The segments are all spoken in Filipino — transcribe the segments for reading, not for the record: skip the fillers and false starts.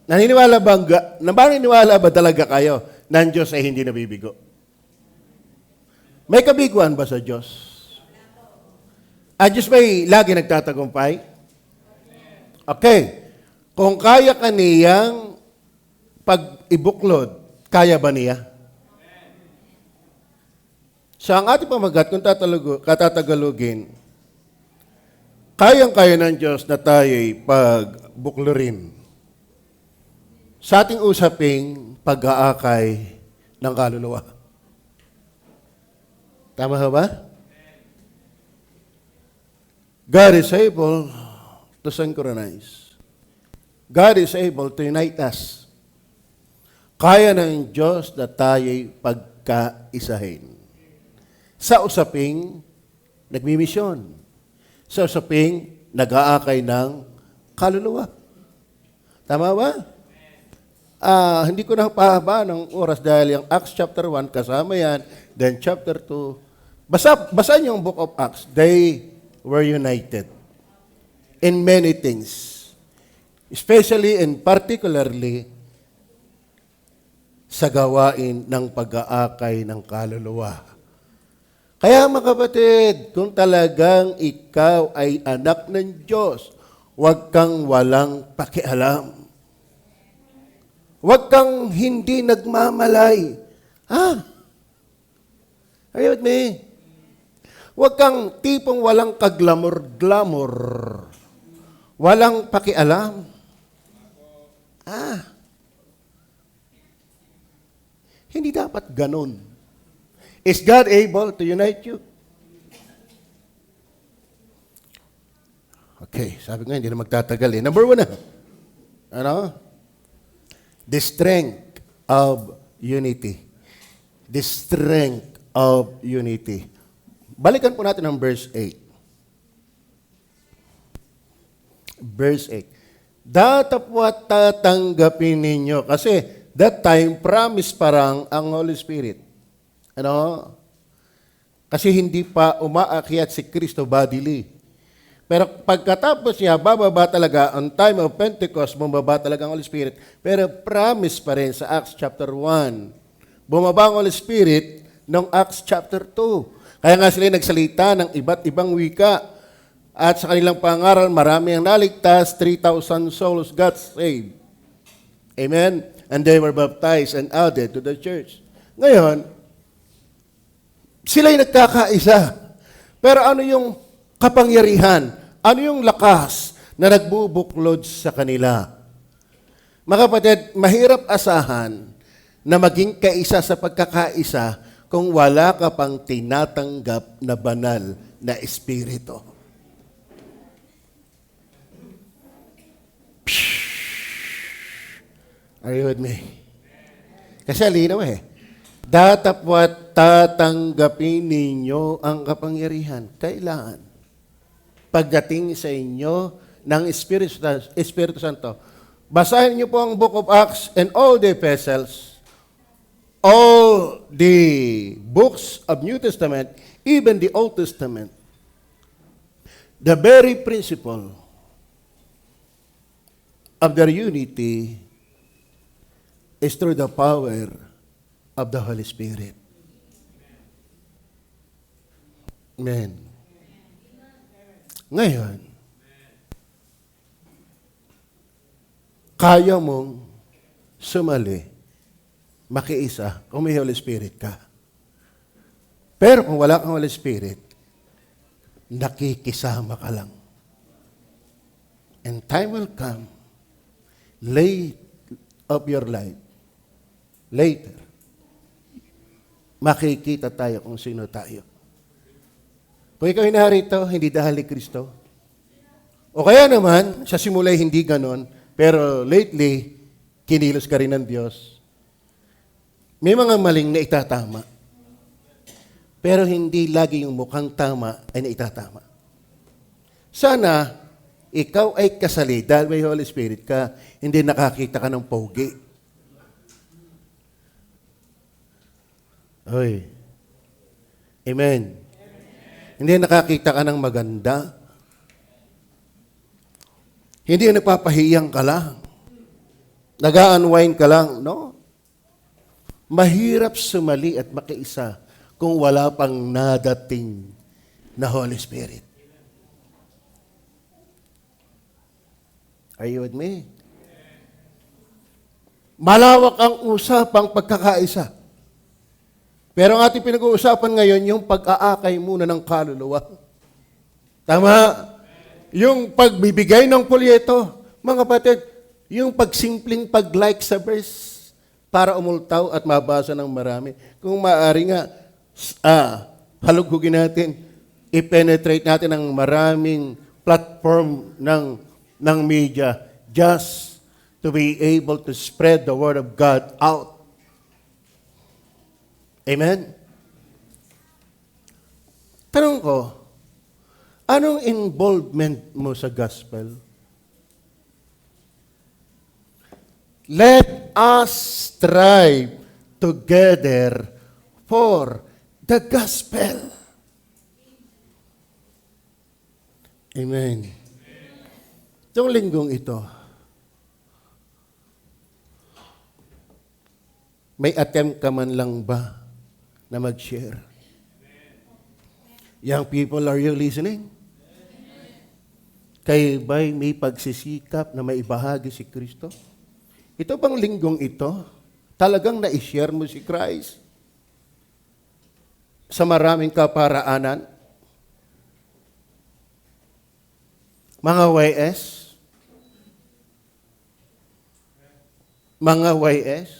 Naniniwala ba talaga kayo na ang Diyos ay hindi nabibigo? May kabiguan ba sa Diyos? Ang Diyos ba'y lagi nagtatagumpay? Okay. Kung kaya kaniyang pag-ibuklod, kaya ba niya? So ang ating pamagat, kung katatagalugin, kayang-kaya ng Diyos na tayo'y pagbuklurin sa ating usaping pag-aakay ng kaluluwa. Tama ba? God is able to synchronize. God is able to unite us. Kaya ng Diyos na tayo'y pagkaisahin. Sa usaping nagmimisyon. Sa usaping nag-aakay ng kaluluwa. Tama ba? Hindi ko na pahaba ng oras dahil yung Acts chapter 1, kasama yan. Then chapter 2. Basa niyo yung book of Acts. They were united in many things. Especially and particularly sa gawain ng pag-aakay ng kaluluwa. Kaya mga kapatid, kung talagang ikaw ay anak ng Diyos, huwag kang walang pakialam. Huwag kang hindi nagmamalay. Are you with me? Huwag kang tipong walang kaglamor-glamor. Walang pakialam. Hindi dapat ganun. Is God able to unite you? Okay, sabi ko hindi na magtatagal eh. Number 1 na. Ano? The strength of unity. The strength of unity. Balikan po natin ang verse 8. Verse 8. Datapwat tatanggapin ninyo. Kasi that time, promise parang ang Holy Spirit. Ano? Kasi hindi pa umaakyat si Kristo bodily. Pero pagkatapos niya, bababa talaga, on time of Pentecost, bumaba talaga ang Holy Spirit. Pero promise pa rin sa Acts chapter 1. Bumaba ang Holy Spirit ng Acts chapter 2. Kaya nga sila nagsalita ng iba't ibang wika. At sa kanilang pangaral, marami ang naligtas, 3,000 souls got saved. Amen? And they were baptized and added to the church. Ngayon, sila'y nagkakaisa. Pero ano yung kapangyarihan? Ano yung lakas na nagbubuklod sa kanila? Mga kapatid, mahirap asahan na maging kaisa sa pagkakaisa kung wala ka pang tinatanggap na banal na espiritu. Are you with me? Kasi alinaw eh. Datapwat tatanggapin ninyo ang kapangyarihan. Kailangan. Pagdating sa inyo ng Espiritu Santo. Basahin niyo po ang Book of Acts and all the epistles, all the books of New Testament, even the Old Testament. The very principle of their unity is through the power of the Holy Spirit. Amen. Ngayon, kaya mong sumali, makiisa, kung may Holy Spirit ka. Pero kung wala kang Holy Spirit, nakikisama ka lang. And time will come, late of your life, later, makikita tayo kung sino tayo. Kung ikaw narito, hindi dahil ni Kristo. O kaya naman, sa simula'y hindi ganon, pero lately, kinilos ka rin ng Diyos. May mga maling na itatama. Pero hindi lagi yung mukhang tama ay naitatama. Sana, ikaw ay kasali dahil may Holy Spirit ka, hindi nakakita ka ng pogi. Oy. Amen. Hindi nakakita ka ng maganda. Hindi napapahiyang ka lang. Nag-unwind ka lang, no? Mahirap sumali at makiisa kung wala pang nadating na Holy Spirit. Are you with me? Malawak ang usapang pagkakaisa. Pero ang ating pinag-uusapan ngayon, yung pag-aakay muna ng kaluluwa. Tama? Yung pagbibigay ng polyeto, mga kapatid, yung pagsimpleng pag-like sa verse para umultaw at mabasa ng marami. Kung maaari nga, halugugin natin, i-penetrate natin ang maraming platform ng media just to be able to spread the Word of God out. Amen? Tanong ko, anong involvement mo sa gospel? Let us strive together for the gospel. Amen. Itong linggong ito, may attempt ka man lang ba na mag-share? Young people, are you listening? Kayo ba'y may pagsisikap na maibahagi si Kristo? Ito bang linggong ito, talagang na-share mo si Christ sa maraming kaparaanan? Mga YS? Mga YS?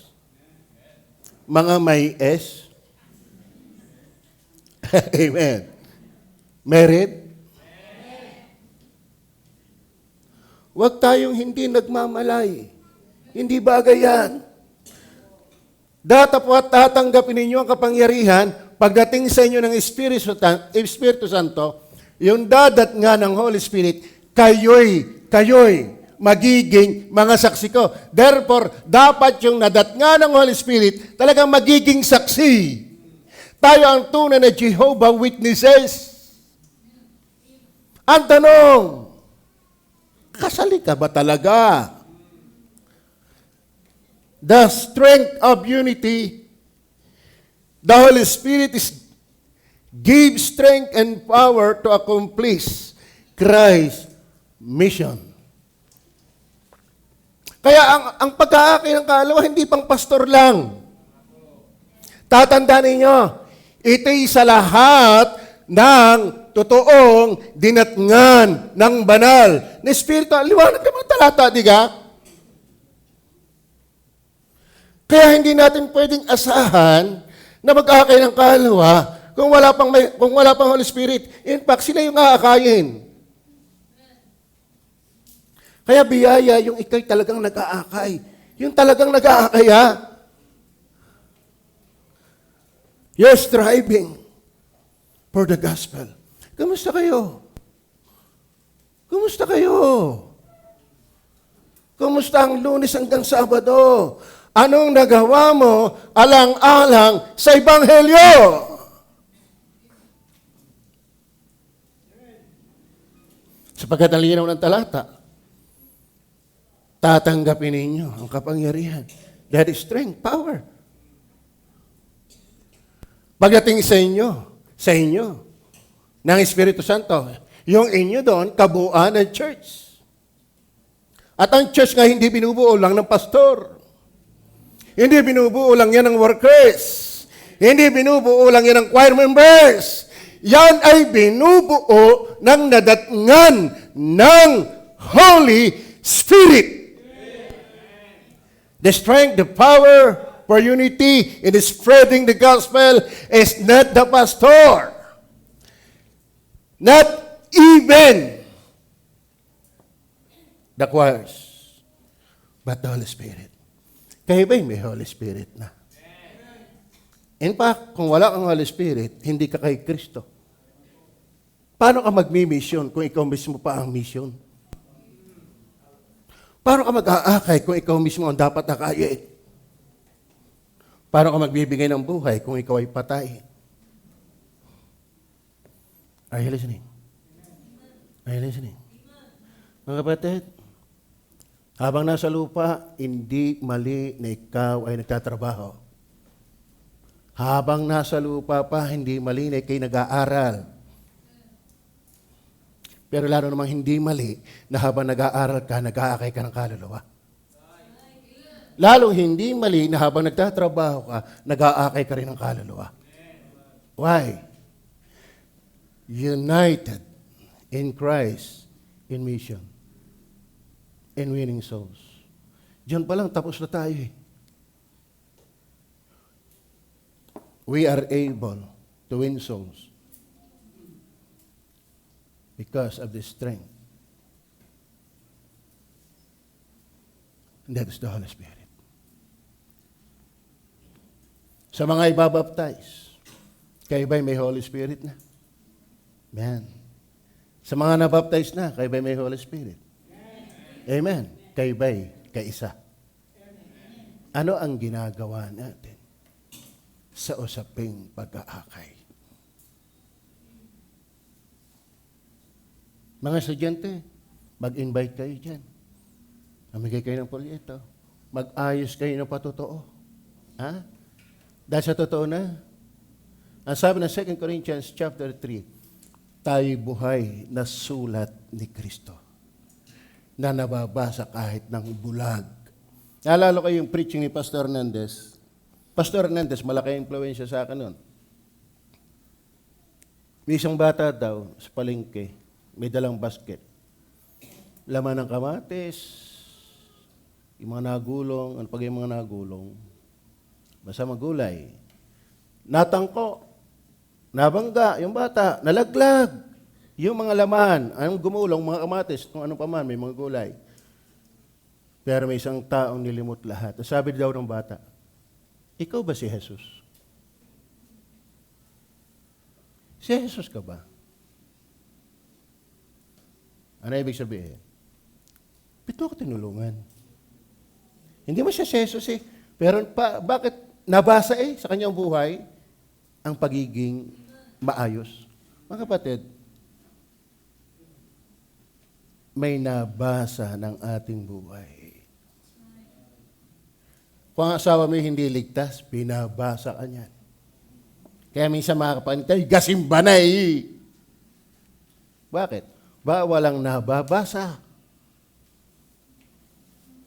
Mga may S? Amen. Married? Huwag tayong hindi nagmamalay. Hindi bagay yan. Datapwat tatanggapin ninyo ang kapangyarihan pagdating sa inyo ng Espiritu Santo, yung dadat nga ng Holy Spirit, kayo'y magiging mga saksi ko. Therefore, dapat yung nadat nga ng Holy Spirit talagang magiging saksi. Tayo ang tunay na Jehovah Witnesses. Ang tanong, kasali ka ba talaga? The strength of unity, the Holy Spirit gives strength and power to accomplish Christ's mission. Kaya ang pag-aakay ng kaluluwa, hindi pang pastor lang. Tatandaan ninyo, ito'y sa lahat ng totoong dinatngan ng banal na Espiritu. Liwanag ka mga talata, di ka? Kaya hindi natin pwedeng asahan na mag-aakay ng kaluluwa kung wala pang Holy Spirit. In fact, sila yung aakayin. Kaya biyaya yung ikay talagang nag-aakay. Yung talagang nag-aakay, ha? You're striving for the gospel. Kumusta kayo? Kumusta kayo? Kumusta ang Lunes hanggang Sabado? Anong nagawa mo alang-alang sa Ebanghelyo? Sapagkat ang linaw ng talata, tatanggapin ninyo ang kapangyarihan. That is strength, power. Pagdating sa inyo, ng Espiritu Santo, yung inyo doon, kabuuan ng church. At ang church nga hindi binubuo lang ng pastor. Hindi binubuo lang yan ng workers. Hindi binubuo lang yan ng choir members. Yan ay binubuo ng nadatngan ng Holy Spirit. The strength, the power for unity in spreading the gospel is not the pastor. Not even the choirs, but the Holy Spirit. Kayo ba'y may Holy Spirit na? In fact, kung wala kang Holy Spirit, hindi ka kay Kristo. Paano ka magmi-mission kung ikaw mismo pa ang mission? Paano ka mag-aakay kung ikaw mismo ang dapat akayin? Paano ka magbibigay ng buhay kung ikaw ay patay? Are you listening? Are you listening? Mga kapatid, Habang nasa lupa, hindi mali na ikaw ay nagtatrabaho. Habang nasa lupa pa, hindi mali na ikaw'y nag-aaral. Pero lalo namang hindi mali na habang nag-aaral ka, nag-aakay ka ng kaluluwa. Lalong hindi mali na habang nagtatrabaho ka, nag-aakay ka rin ng kaluluwa. Why? United in Christ in mission. In winning souls. Diyan pa lang, tapos na tayo eh. We are able to win souls because of the strength. And that is the Holy Spirit. Sa mga ibabaptize, kayo ba'y may Holy Spirit na? Amen. Sa mga nabaptize na, kayo ba'y may Holy Spirit? Amen. Kayo ba'y kaisa? Ano ang ginagawa natin sa usaping pag-aakay? Mga estudyante, mag-invite kayo dyan. Amigay kayo ng polyeto. Mag-ayos kayo ng patotoo. Ha? Dahil sa totoo na, ang sabi ng 2 Corinthians chapter 3, tayo buhay na sulat ni Kristo na nababasa kahit ng bulag. Naalala ko yung preaching ni Pastor Hernandez. Pastor Hernandez, malaki influensya sa akin nun. May isang bata daw sa palengke, may dalang basket. Laman ng kamatis, yung mga nagulong, ano pag yung mga nagulong, basta magulay. Natangko, nabangga, yung bata, nalaglag. Yung mga laman, ang gumulong, mga kamatis, kung ano pa man, may mga gulay. Pero may isang taong nilimot lahat. Sabi daw ng bata, ikaw ba si Jesus? Si Jesus ka ba? Ano ibig sabihin? Pito ako tinulungan. Hindi mo siya si Jesus eh. Pero bakit nabasa sa kanyang buhay ang pagiging maayos? Mga kapatid, may nabasa ng ating buhay. Kung ang asawa mo hindi ligtas, binabasa ka niyan. Kaya minsan mga kapatid, gasimba na eh. Bakit? Walang nababasa.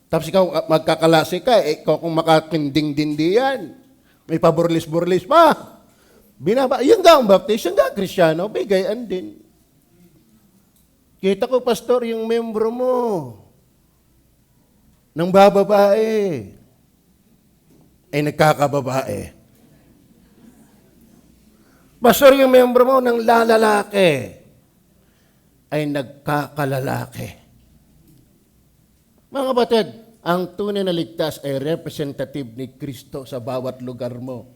Tapos ikaw magkakalasi ka, ikaw kung makatinding-dindi yan, may paburlis-burlis pa. Yan nga ang baptist, yan nga Kristyano, bigayan din. Kita ko, pastor, yung membro mo ng bababae ay nagkakababae. Pastor, yung membro mo ng lalaki ay nagkakalalaki. Mga kapatid, ang tunay na ligtas ay representative ni Kristo sa bawat lugar mo.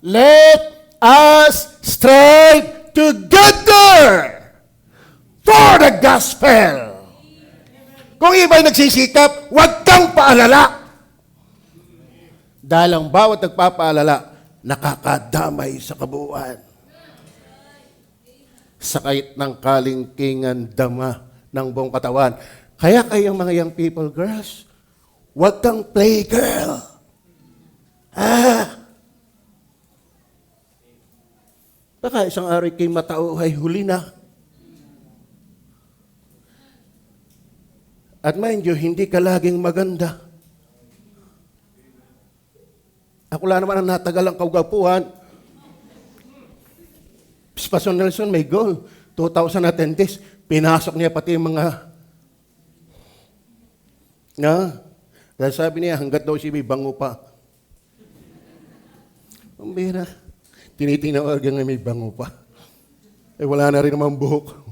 Let us strive together for the gospel. Kung iba'y nagsisikap, huwag kang paalala. Dahil ang bawat nagpapaalala, nakakadamay sa kabuuan. Sakit ng kalingkingan dama ng buong katawan. Kaya kayong mga young people, girls, huwag kang playgirl. Baka isang araw kay matauhay, huli na. At mind you, hindi ka laging maganda. Ako lang naman ang natagal ang kaugapuhan. Pastor Nelson may goal. 2,000 attendees. Pinasok niya pati yung mga... Dahil sabi niya, hanggat daw siya may bango pa. Ang bira. Tinitinawag nga may bango pa. Wala na rin naman buhok.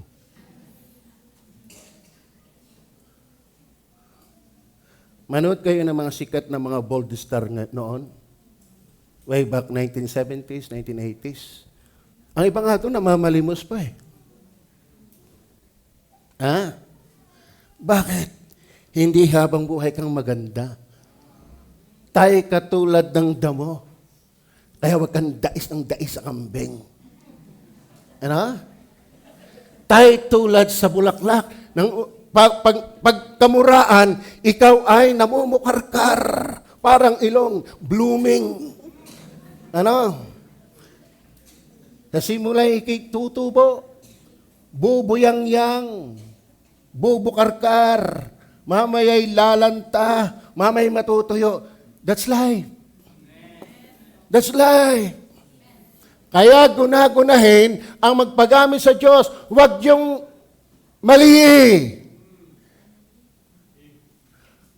Manood kayo ng mga sikat na mga bold star noon. Way back 1970s, 1980s. Ang iba nga ito, namamalimos pa eh. Bakit? Hindi habang buhay kang maganda. Tayo katulad ng damo. Kaya huwag kang dais ng dais sa kambing. Tayo tulad sa bulaklak. pagkamuraan, ikaw ay namumukarkar. Parang ilong, blooming. Ano? Sa simula ikay tutubo, bubuyang-yang, bubukarkar, mamaya'y lalanta, mamaya'y matutuyo. That's life. That's life. Kaya gunagunahin ang magpagamit sa Diyos. Huwag yung mali.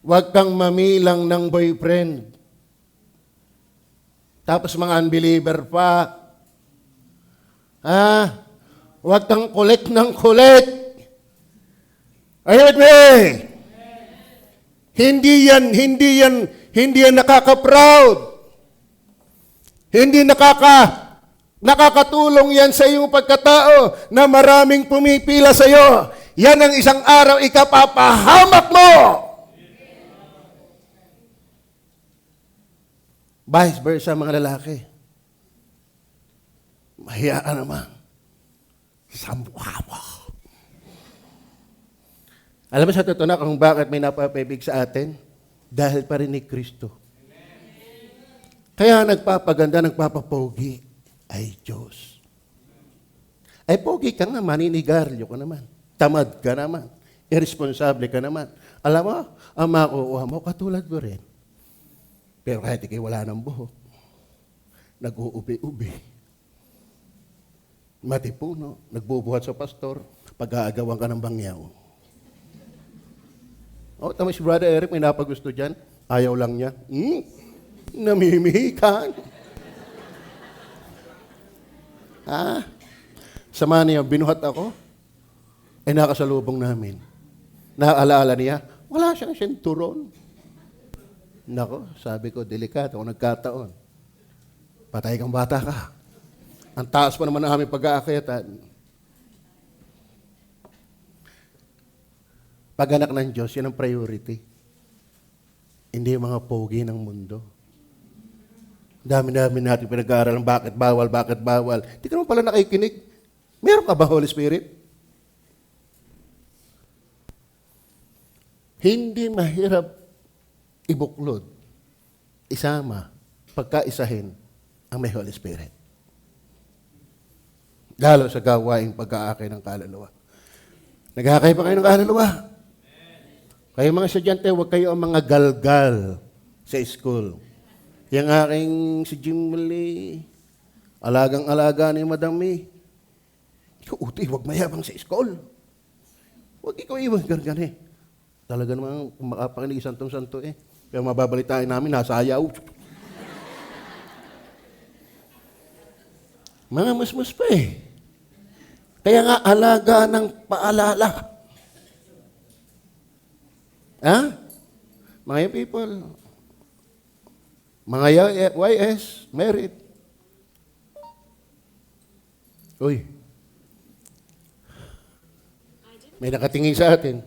Huwag kang mamilang ng boyfriend. Tapos mga unbeliever pa. Huwag kang kulit ng kulit. Are you with me? Hindi yan nakaka-proud. Hindi nakakatulong yan sa iyong pagkatao na maraming pumipila sa iyo. Yan ang isang araw ikapapahamak mo. Vice versa mga lalaki. Mahiya ka naman sa mukha mo. Alam mo sa totoo na kung bakit may napapibig sa atin? Dahil pa rin ni Kristo. Kaya nagpapaganda, nagpapapogi ay Diyos. Ay pogi ka nga, maninigaryo ka naman. Tamad ka naman. Irresponsable ka naman. Alam mo, ang makukuha mo, katulad mo rin. Pero kahit ikay wala ng buhok, nag-uubi-ubi. Matipuno, nagbubuhat sa pastor, pag-aagawan ka ng bangyaw. Tama si Brother Eric, may napagusto dyan. Ayaw lang niya. Namimihikan. Sama niya, binuhat ako. Ay nakasalubong namin. Naaalala niya, wala siyang senturon. Nako, sabi ko, delikado kung nagkataon. Patay kang bata ka. Ang taas pa naman ng aming pag-aakyatan. Pag-anak ng Diyos, yan ang priority. Hindi yung mga pogi ng mundo. Dami-dami natin pinag-aaral ng bakit bawal. Hindi ka naman pala nakikinig. Meron ka ba, Holy Spirit? Hindi mahirap ibuklod, isama, pagkaisahin ang may Holy Spirit. Lalo sa gawaing pag-aakay ng kaluluwa. Nag-aakay pa kayo ng kaluluwa? Kayo mga estudyante, huwag kayo ang mga galgal sa school. Yung aking si Jim Lee, alagang-alaga ni Madami. Uti, huwag mayabang sa school. Huwag ikaw iwan gargan Talaga naman, kung makapakinig santong-santo Pero mababalitain namin, nasa ayaw. Mga musmus pa Kaya nga, alaga ng paalala. Mga young people, mga YS, merit. Uy, may nakatingin sa atin.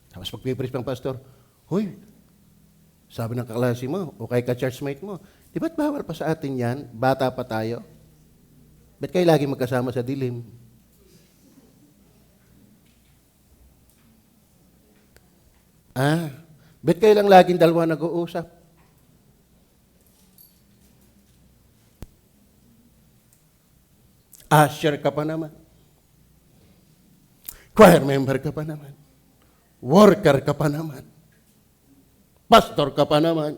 Tapos pag-preach pang pastor, huy, sabi ng kaklase mo, o kay ka-churchmate mo, di ba't bawal pa sa atin yan? Bata pa tayo. Ba't kayo lagi magkasama sa dilim? Ba't kayo lang laging dalawa nag-uusap? Usher ka pa naman. Choir member ka pa naman. Worker ka pa naman. Pastor ka pa naman.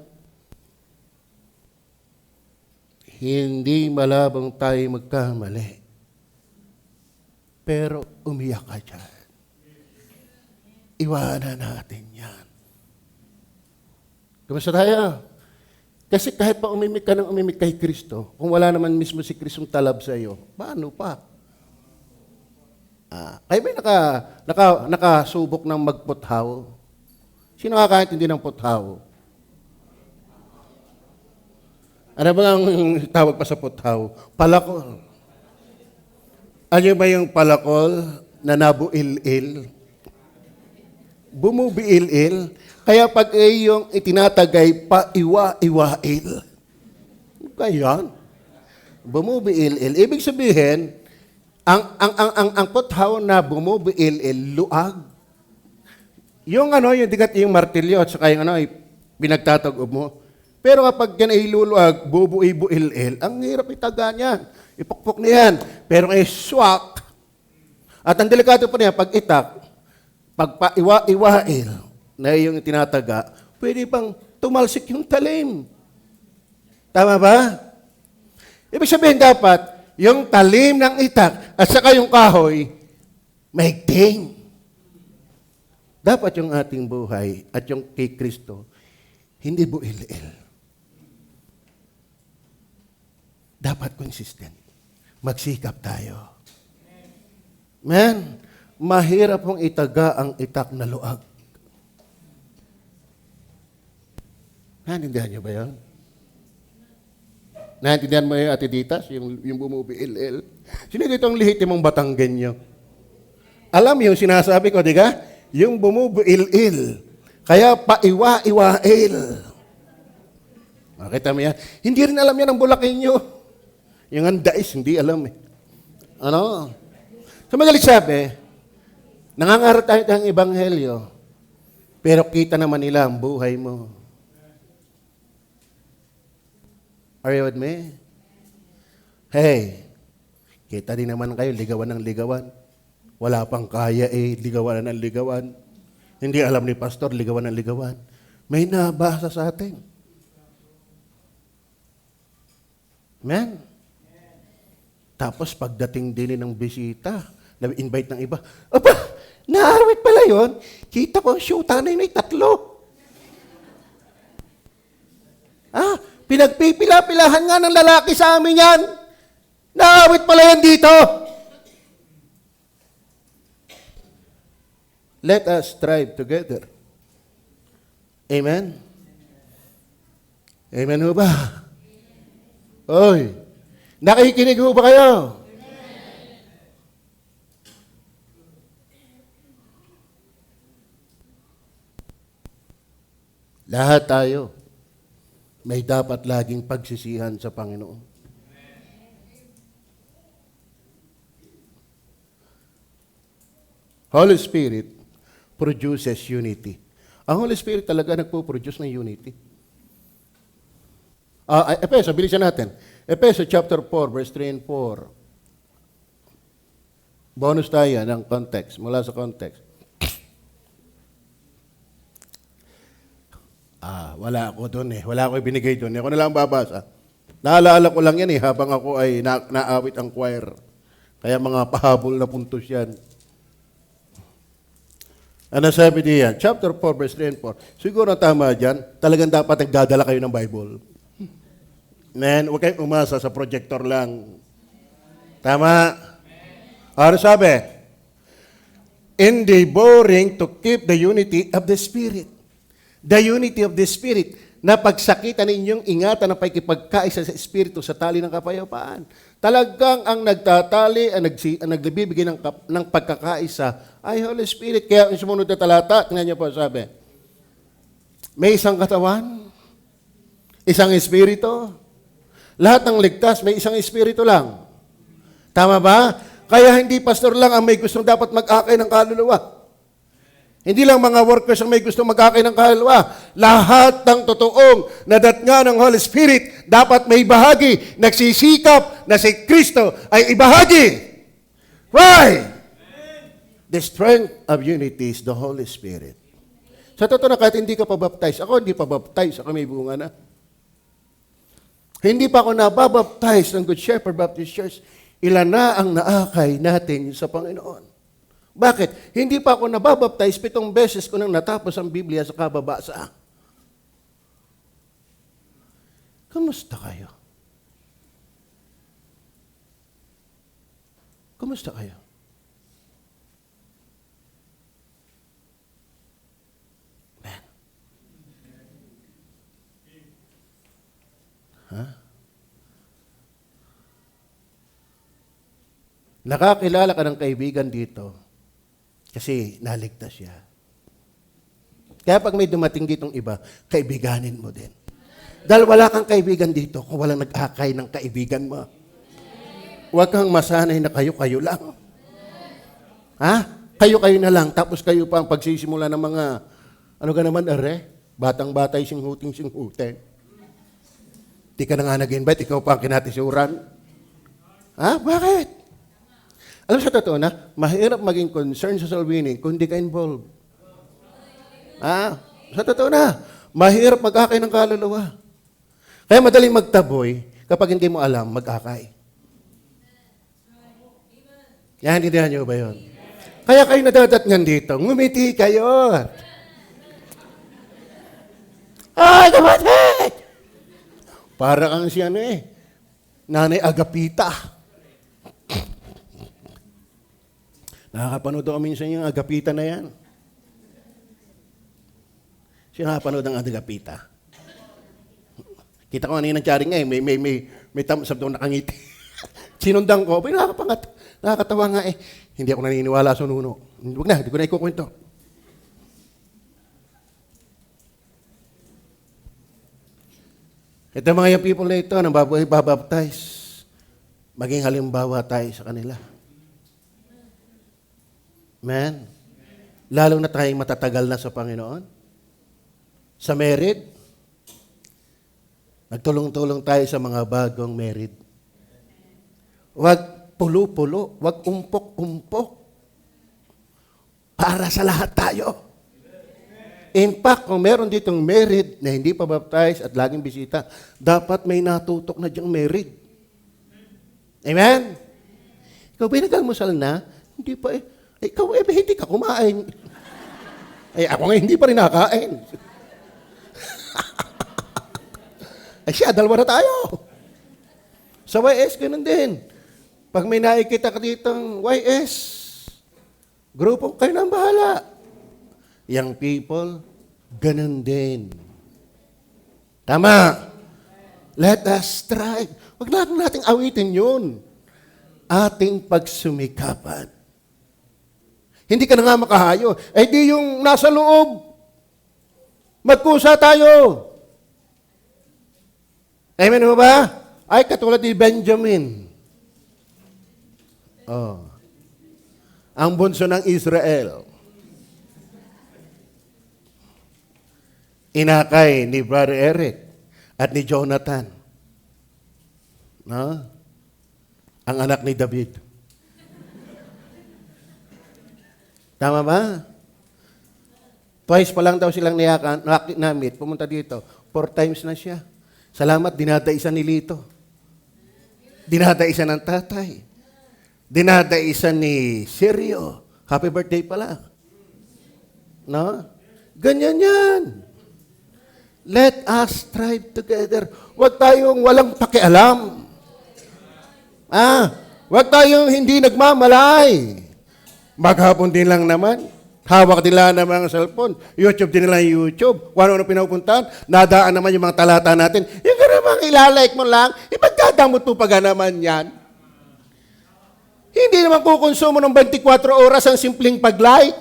Hindi malabang tayo magkamali. Pero umiyak ka dyan. Iwanan natin yan. Kumusta tayo? Kasi kahit pa umimik ka ng umimik kay Kristo, kung wala naman mismo si Kristong talab sa iyo, paano pa? Kayo ba nakasubok ng magputhaw? Sino nakakaintindi ng puthaw? Ano ba ang tawag pa sa puthaw? Palakol. Ano ba yung palakol na nabuil-il? Bumubiil-il. Kaya pag yung itinatagay pa iwa-iwail. Kaya, bumubiil-il. Ibig sabihin, Ang puthaw na bumubuil luag. Yung yung digat yung martilyo at saka yung pinagtatagob mo. Pero kapag yan ay luluag, bubuil-buil, ang hirap itaga niyan. Ipukpok na yan. Pero ay swak. At ang delikado pa niya, pag itak, pag iwail na yung tinataga, pwede pang tumalsik yung talim. Tama ba? Ibig sabihin dapat, yung talim ng itak at saka yung kahoy, mahigting. Dapat yung ating buhay at yung kay Kristo, hindi buil-il. Dapat consistent. Magsikap tayo. Man, mahirap pong itaga ang itak na luag. Naintindihan niyo ba yan? Naintindihan mo yung Ate Ditas, yung bumubil-il? Sino dito ang lehitimong Batanggenyo? Alam yung sinasabi ko, di ka? Yung bumubil-il. Kaya paiwa-iwail. Makita mo yan? Hindi rin alam yan ang Bulakenyo. Yung andais, hindi alam eh. Ano? So madalit sabi, nangangarap tayo ng ebanghelyo, pero kita naman nila ang buhay mo. Are you with me? Hey, kita din naman kayo, ligawan ng ligawan. Wala pang kaya ligawan ng ligawan. Hindi alam ni pastor, ligawan ng ligawan. May nabasa sa atin. Amen? Tapos pagdating din ng bisita, na-invite ng iba, aba, naawit pala yun. Kita ko, shoota na yun ay 3. Pinagpipila-pilahan nga ng lalaki sa amin yan. Naawit pala yan dito. Let us strive together. Amen? Amen ho ba? Oy, nakikinig ho ba kayo? Lahat tayo may dapat laging pagsisihan sa Panginoon. Holy Spirit produces unity. Ang Holy Spirit talaga nagpo-produce ng unity. Efeso, bilisan natin. Efeso chapter 4, verse 3 and 4. Bonus tayo ng context, mula sa context. Wala ako doon eh. Wala ako ibinigay doon. Ako na lang babasa. Naalala ko lang yan eh, habang ako ay naawit ang choir. Kaya mga pahabol na puntos yan. Ano sabi diyan? Chapter 4, verse 3 and 4. Siguro tama dyan. Talagang dapat nagdadala kayo ng Bible. Man, huwag kayong umasa sa projector lang. Tama? Ano sabi? Endeavoring to keep the unity of the Spirit. The unity of the Spirit, na pagsakitan ninyong ingatan ng pakikipagkaisa sa Espiritu sa tali ng kapayapaan. Talagang ang nagtatali, ang nagbibigay ng pagkakaisa ay Holy Spirit. Kaya yung sumunod na talata, tingnan niyo po sabi, may isang katawan, isang Espiritu, lahat ng ligtas, may isang Espiritu lang. Tama ba? Kaya hindi pastor lang ang may gustong dapat mag-akay ng kaluluwa. Hindi lang mga workers ang may gusto mag-akay ng kaluluwa. Lahat ng totoong nadatnga ng Holy Spirit dapat may bahagi. Nagsisikap na si Kristo ay ibahagi. Why? The strength of unity is the Holy Spirit. Sa totoo na kahit hindi ka pa baptize, ako hindi pa baptize, ako may bunga na. Hindi pa ako nababaptize ng Good Shepherd Baptist Church. Ilan na ang naakay natin sa Panginoon. Bakit? Hindi pa ako nababaptize, 7 beses ko nang natapos ang Biblia sa kababasa. Kamusta kayo? Kamusta kayo? Man. Nakakilala ka ng kaibigan dito kasi naligtas siya. Kaya pag may dumating ditong iba, kaibiganin mo din. Dahil wala kang kaibigan dito kung walang nag-akay ng kaibigan mo. Huwag kang masanay na kayo-kayo lang. Ha? Kayo-kayo na lang, tapos kayo pa ang pagsisimula ng mga, ano ka naman, batang-batay singhuting-singhutin. Di ka na nga nag-invite, ikaw pa ang kinatisyoran. Ha? Bakit? Alam sa totoo na, mahirap maging concern sa soul winning kung di ka involved. Ha? Sa totoo na, mahirap mag-akay ng kaluluwa. Kaya madaling magtaboy kapag hindi mo alam mag-akay. Yan, hindi nyo ba yun? Kaya kayo nadadatngan dito, ngumiti kayo. Ay, kapatid! Para kang si Nanay Agapita. Nakakapanood ako minsan yung Agapita na yan. Sino nakapanood ng Agapita? Kita ko kanina nangyari nga may thumbs up doon nakangiti. Sinundan ko, nakakatawa nga Hindi ako naniniwala sa nuno. Huwag na, hindi ko na ikukwento. Ito mga yung people na ito, nang babaptize, maging halimbawa tayo sa kanila. Amen? Lalo na tayong matatagal na sa Panginoon. Sa married, nagtulong-tulong tayo sa mga bagong married. Huwag pulo-pulo, huwag umpok-umpok. Para sa lahat tayo. In fact, kung meron ditong married na hindi pa baptized at laging bisita, dapat may natutok na diyang married. Amen? Ikaw ba nag-almusal na? Hindi pa Ikaw hindi ka kumain. Ako nga hindi pa rin nakain. Siya, dalawa na tayo. Sa YS, ganun din. Pag may nakikita ka ditong YS, grupo, kayo na ang bahala. Young people, ganun din. Tama. Let us strive. Huwag natin awitin yun. Ating pagsumikapan. Hindi ka na nga makahayo. Di yung nasa loob. Magkusa tayo. Amen mo ba? Ay, katulad ni Benjamin. Ang bunso ng Israel. Inakay ni Brother Eric at ni Jonathan. Ang anak ni David. Tama ba? Twice pa lang daw silang namit. Pumunta dito. 4 times na siya. Salamat, dinadaisa ni Lito. Dinadaisa ng tatay. Dinadaisa ni Sirio. Happy birthday pala. Ganyan yan. Let us strive together. Huwag tayong walang pakialam. Huwag tayong hindi nagmamalay. Maghapon din lang naman. Hawak nila naman ang cellphone. YouTube din nila yung YouTube. Kung ano pinupuntahan, nadaan naman yung mga talata natin. Yung ka naman ilalike mo lang, ipagdadamot mo pa naman yan. Hindi naman kukonsumo ng 24 oras ang simpleng pag-like.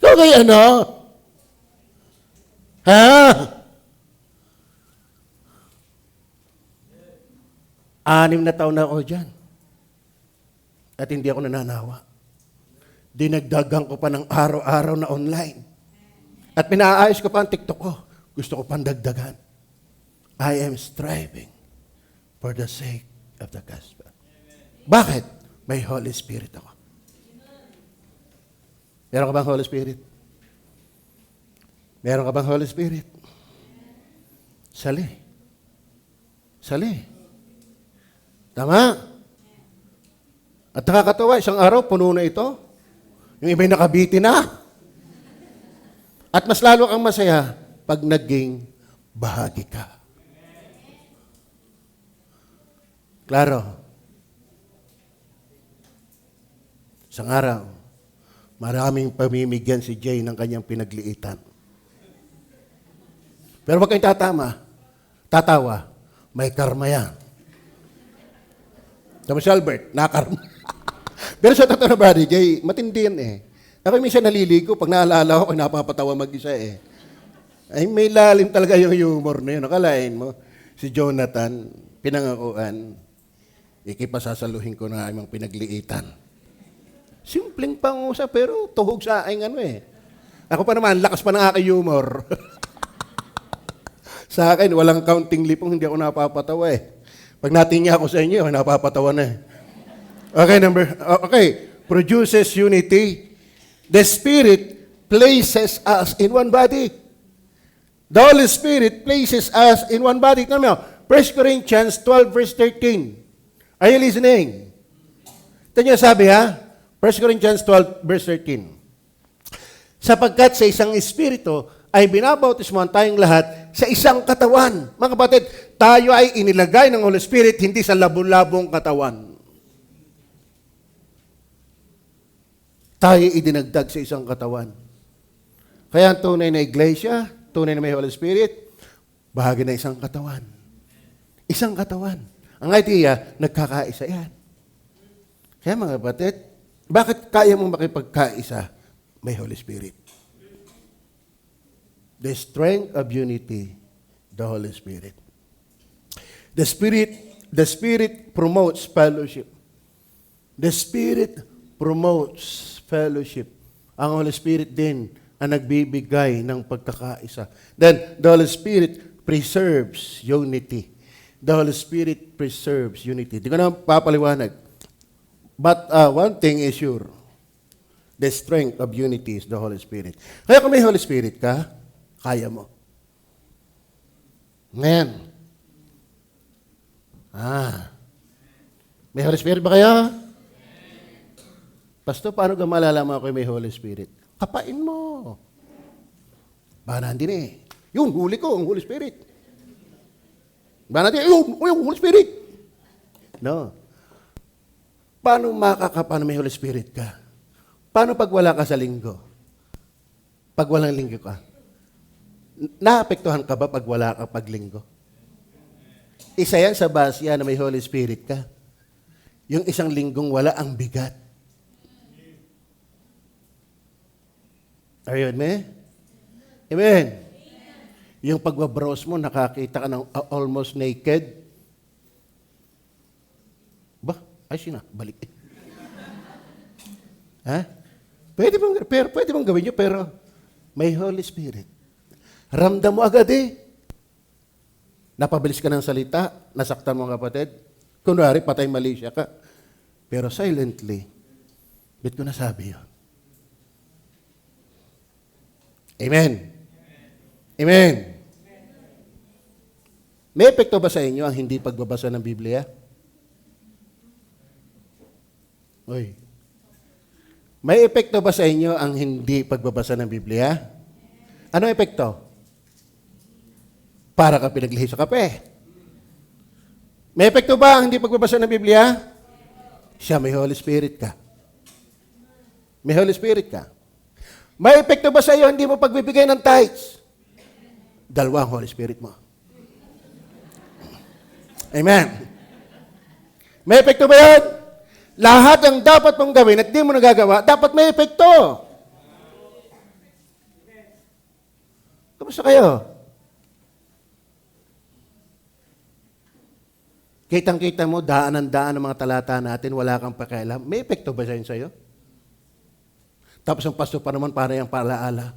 So kaya 6 na taon na ako dyan. At hindi ako nananawa. Dinagdagan ko pa ng araw-araw na online. At pinaayos ko pa ang TikTok ko. Gusto ko pang dagdagan. I am striving for the sake of the gospel. Bakit? May Holy Spirit ako. Meron ka bang Holy Spirit? Meron ka bang Holy Spirit? Sali. Tama? At nakakatawa, isang araw, puno na ito. Yung iba'y nakabiti na. At mas lalo kang masaya pag naging bahagi ka. Klaro. Isang araw, maraming pamimigyan si Jay ng kanyang pinagliitan. Pero huwag kayong tatawa, may karma yan. Tapos si Albert, nakarma. Pero sa totoo na Brother Jay, matindi yan Ako minsan naliligo, pag naalala ko, napapatawa mag-isa Ay, may lalim talaga yung humor na yun. Nakalain mo, si Jonathan, pinangakuan, ikipasasaluhin ko na aming pinagliitan. Simpleng pangusap, pero tuhog sa aking ano eh. Ako pa naman, lakas pa ng aking humor. Sa akin, walang counting lipong, hindi ako napapatawa eh. Pag natingin ako sa inyo, napapatawa na eh. Okay, produces unity. The Spirit places us in one body. The Holy Spirit places us in one body. Tama mo, 1 Corinthians 12 verse 13. Are you listening? Ito niyo sabi ha? 1 Corinthians 12 verse 13. Sapagkat sa isang Espiritu ay binabautismohan tayong lahat sa isang katawan. Mga kapatid, tayo ay inilagay ng Holy Spirit hindi sa labo-labong katawan. Tayo idinagdag sa isang katawan. Kaya ang tunay na iglesia, tunay na may Holy Spirit, bahagi na isang katawan. Isang katawan. Ang idea, nagkakaisa yan. Kaya mga kapatid, bakit kaya mong makipagkaisa? May Holy Spirit. The strength of unity, the Holy Spirit. The Spirit promotes fellowship. The Spirit promotes fellowship. Ang Holy Spirit din ang nagbibigay ng pagkakaisa. Then, the Holy Spirit preserves unity. The Holy Spirit preserves unity. Di ko na papaliwanag. But one thing is sure. The strength of unity is the Holy Spirit. Kaya kung may Holy Spirit ka, kaya mo. Ngayon. May Holy Spirit ba kayo? Pastor, paano ka malalaman ko may Holy Spirit? Kapain mo. Baka din eh. Yung huli ko, ang Holy Spirit. Baka natin, yung Holy Spirit. No. Paano makakapa na may Holy Spirit ka? Paano pag wala ka sa linggo? Pag walang linggo ka? Naapektuhan ka ba pag wala ka pag linggo? Isa yan sa basya na may Holy Spirit ka. Yung isang linggong wala ang bigat. Are you with me? Amen. Yung pagbabrowse mo, nakakita ka ng almost naked. Ay sina, balik. Ha? Pwede bang gawin nyo, pero may Holy Spirit. Ramdam mo agad eh. Napabilis ka ng salita, nasaktan mo ang kapatid. Kunwari, patay mali siya ka. Pero silently, bit ko nasabi yun. Amen. Amen. May epekto ba sa inyo ang hindi pagbabasa ng Biblia? Uy. May epekto ba sa inyo ang hindi pagbabasa ng Biblia? Ano epekto? Para ka pinaglihi sa kape. May epekto ba ang hindi pagbabasa ng Biblia? Siya, may Holy Spirit ka. May Holy Spirit ka. May epekto ba sa iyo hindi mo pagbibigay ng tithes? Dalawang Holy Spirit mo. Amen. May epekto ba yan? Lahat ang dapat mong gawin at di mo nagagawa, dapat may epekto. Kamusta kayo? Kitang-kita mo, daan ng mga talata natin, wala kang pakialam. May epekto ba sa iyo? Tapos ang pastor pa naman para yung paalaala.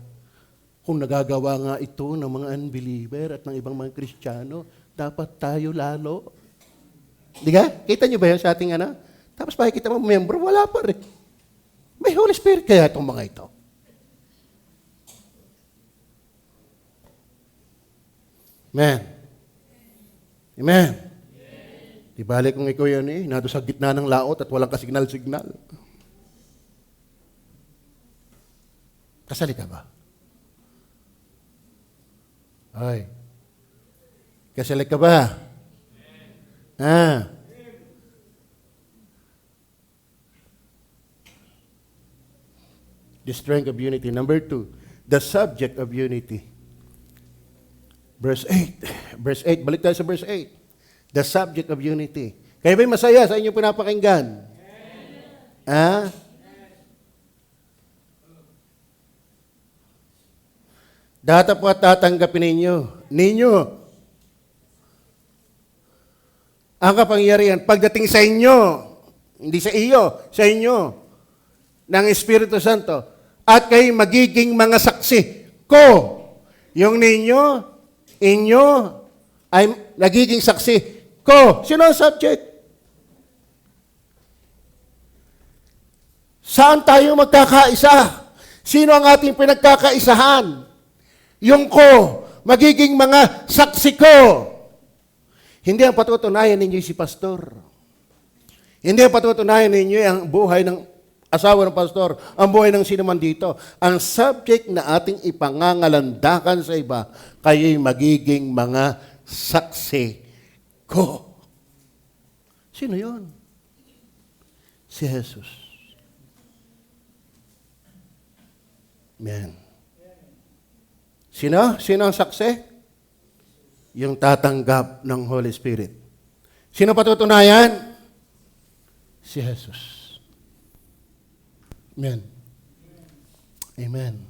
Kung nagagawa nga ito ng mga unbeliever at ng ibang mga Kristiyano, dapat tayo lalo. Di ka? Kita nyo ba yun sa ating ano? Tapos pakikita mo, member, wala pa rin. May Holy Spirit kaya itong mga ito. Amen. Amen. Di balik kung ikaw yan eh, nado sa gitna ng laot at walang kasignal-signal. Kasali ka ba? Ay. Kasali ka ba? The strength of unity. Number 2, the subject of unity. Verse 8. Verse 8. Balik tayo sa verse 8. The subject of unity. Kayo ba'y masaya sa inyong pinapakinggan? Datapwat tatanggapin ninyo ang kapangyarihan pagdating sa inyo, hindi sa iyo, sa inyo, ng Espiritu Santo. At kayo magiging mga saksi ko. Yung inyo, ay nagiging saksi ko. Sino ang subject? Saan tayo magkakaisa? Sino ang ating pinagkakaisahan? Yung ko, magiging mga saksi ko. Hindi ang patutunayan ninyo si pastor. Hindi ang patutunayan ninyo ang buhay ng asawa ng pastor, ang buhay ng sinuman dito. Ang subject na ating ipangangalandakan sa iba, kayo'y magiging mga saksi ko. Sino yon? Si Jesus. Amen. Sino? Sino ang saksi? Yung tatanggap ng Holy Spirit. Sino patutunayan? Si Jesus. Amen. Amen.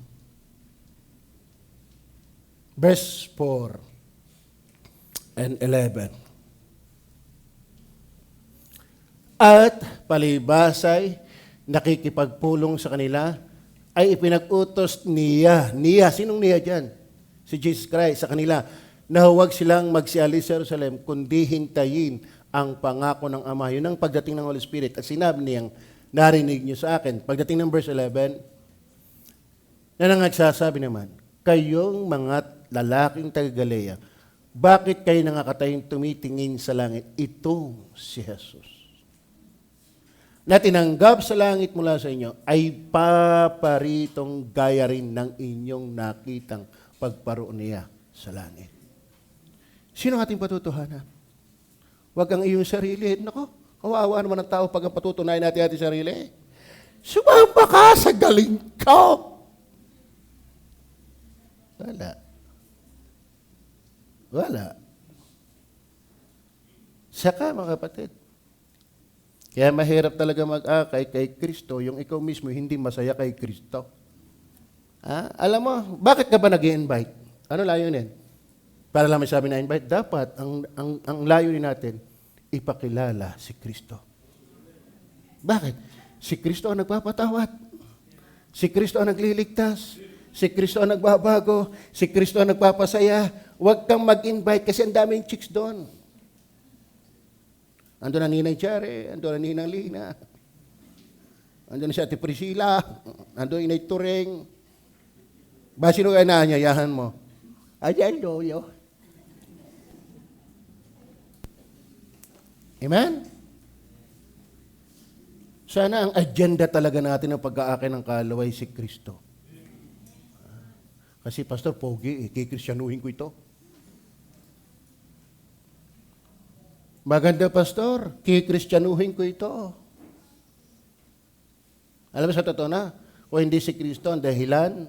Verse 4 and 11. At palibasay, nakikipagpulong sa kanila, ay ipinag-utos niya. Niya, sinong niya dyan? Si Jesus Christ sa kanila, na huwag silang magsialis sa Jerusalem, kundi hintayin ang pangako ng Ama. Yun ang pagdating ng Holy Spirit. At sinabi niyang, narinig niyo sa akin. Pagdating ng verse 11, na nagsasabi naman, kayong mga lalaking taga-Galilea, bakit kayo nangakatayong tumitingin sa langit? Ito si Jesus. Na tinanggap sa langit mula sa inyo, ay paparitong gaya rin ng inyong nakitang pagparoon niya sa langit. Sino ang ating patutuhanan? Huwag ang iyong sarili. Nako, kawawa naman ang tao pag ang patutunayan natin ating sarili. Sumamba ka sa galing ko. Wala. Saka mga kapatid, kaya mahirap talaga mag-akay kay Kristo, yung ikaw mismo hindi masaya kay Kristo. Alam mo, bakit ka ba nag-i-invite? Ano layunin? Para lang may sabi na invite, dapat ang layunin natin, ipakilala si Kristo. Bakit? Si Kristo ang nagpapatawad. Si Kristo ang nagliligtas. Si Kristo ang nagbabago. Si Kristo ang nagpapasaya. Huwag kang mag-invite kasi ang daming chicks doon. Ando na Ninang Chare, ando na Ninang Lina, ando na si Ate Priscilla, ando na Inay Turing. Ba, sino kaya naanyayahan mo? Ayan, Loyo. Amen? Sana ang agenda talaga natin ng pag-aakay ng kalaway si Kristo. Kasi, Pastor, pogi, kikrisyanuhin ko ito. Maganda, Pastor, kikrisyanuhin ko ito. Alam mo sa totoo na, kung hindi si Kristo ang dahilan,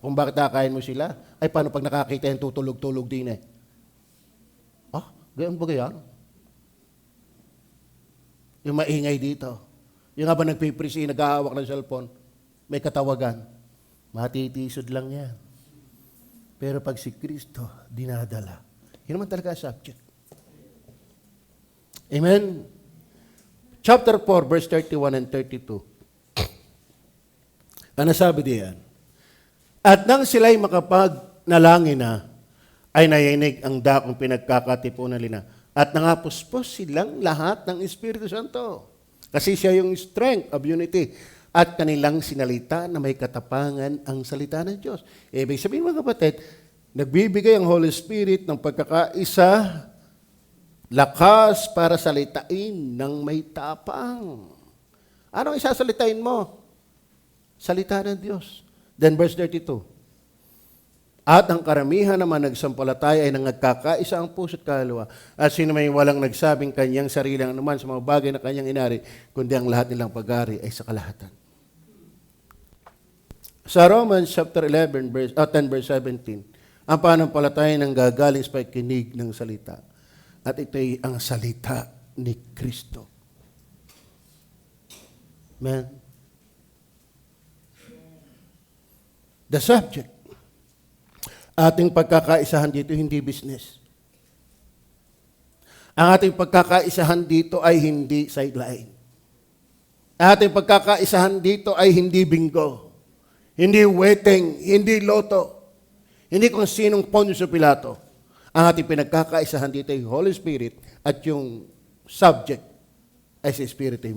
kung bakit nakakain mo sila, ay paano pag nakakita yung tutulog-tulog din eh? Gayon ba gayon? Yung maingay dito. Yung nga ba nagpiprisi, nag-aawak ng cellphone, may katawagan. Matitisod lang yan. Pero pag si Kristo, dinadala. Yun naman talaga subject. Amen? Chapter 4, verse 31 and 32. Ano sabi diyan? At nang sila'y makapagnalangin na, ay nayinig ang dakong pinagkakatipunan nila. At nangapuspos silang lahat ng Espiritu Santo. Kasi siya yung strength of unity. At kanilang sinalita na may katapangan ang salita ng Diyos. Ibig sabihin mga kapatid, nagbibigay ang Holy Spirit ng pagkakaisa, lakas para salitain ng may tapang. Anong isasalitain mo? Salita ng Diyos. Then verse 32. At ang karamihan naman nagsampalataya ay nangagkakaisa ang puso't kaluluwa. At sino may walang nagsabing kanyang sarili ang anuman sa mga bagay na kanyang inari, kundi ang lahat nilang pag-ari ay sa kalahatan. Sa Romans chapter 11, 10 verse 17, ang pananampalataya ng gagaling sa pakikinig ng salita. At ito ay ang salita ni Kristo. Amen. The subject. Ating pagkakaisahan dito hindi business. Ang ating pagkakaisahan dito ay hindi sideline. Ang ating pagkakaisahan dito ay hindi bingo. Hindi wedding, hindi loto. Hindi kung sinong Poncio Pilato. Ang ating pinagkakaisahan dito ay Holy Spirit at yung subject ay si Espiritu ay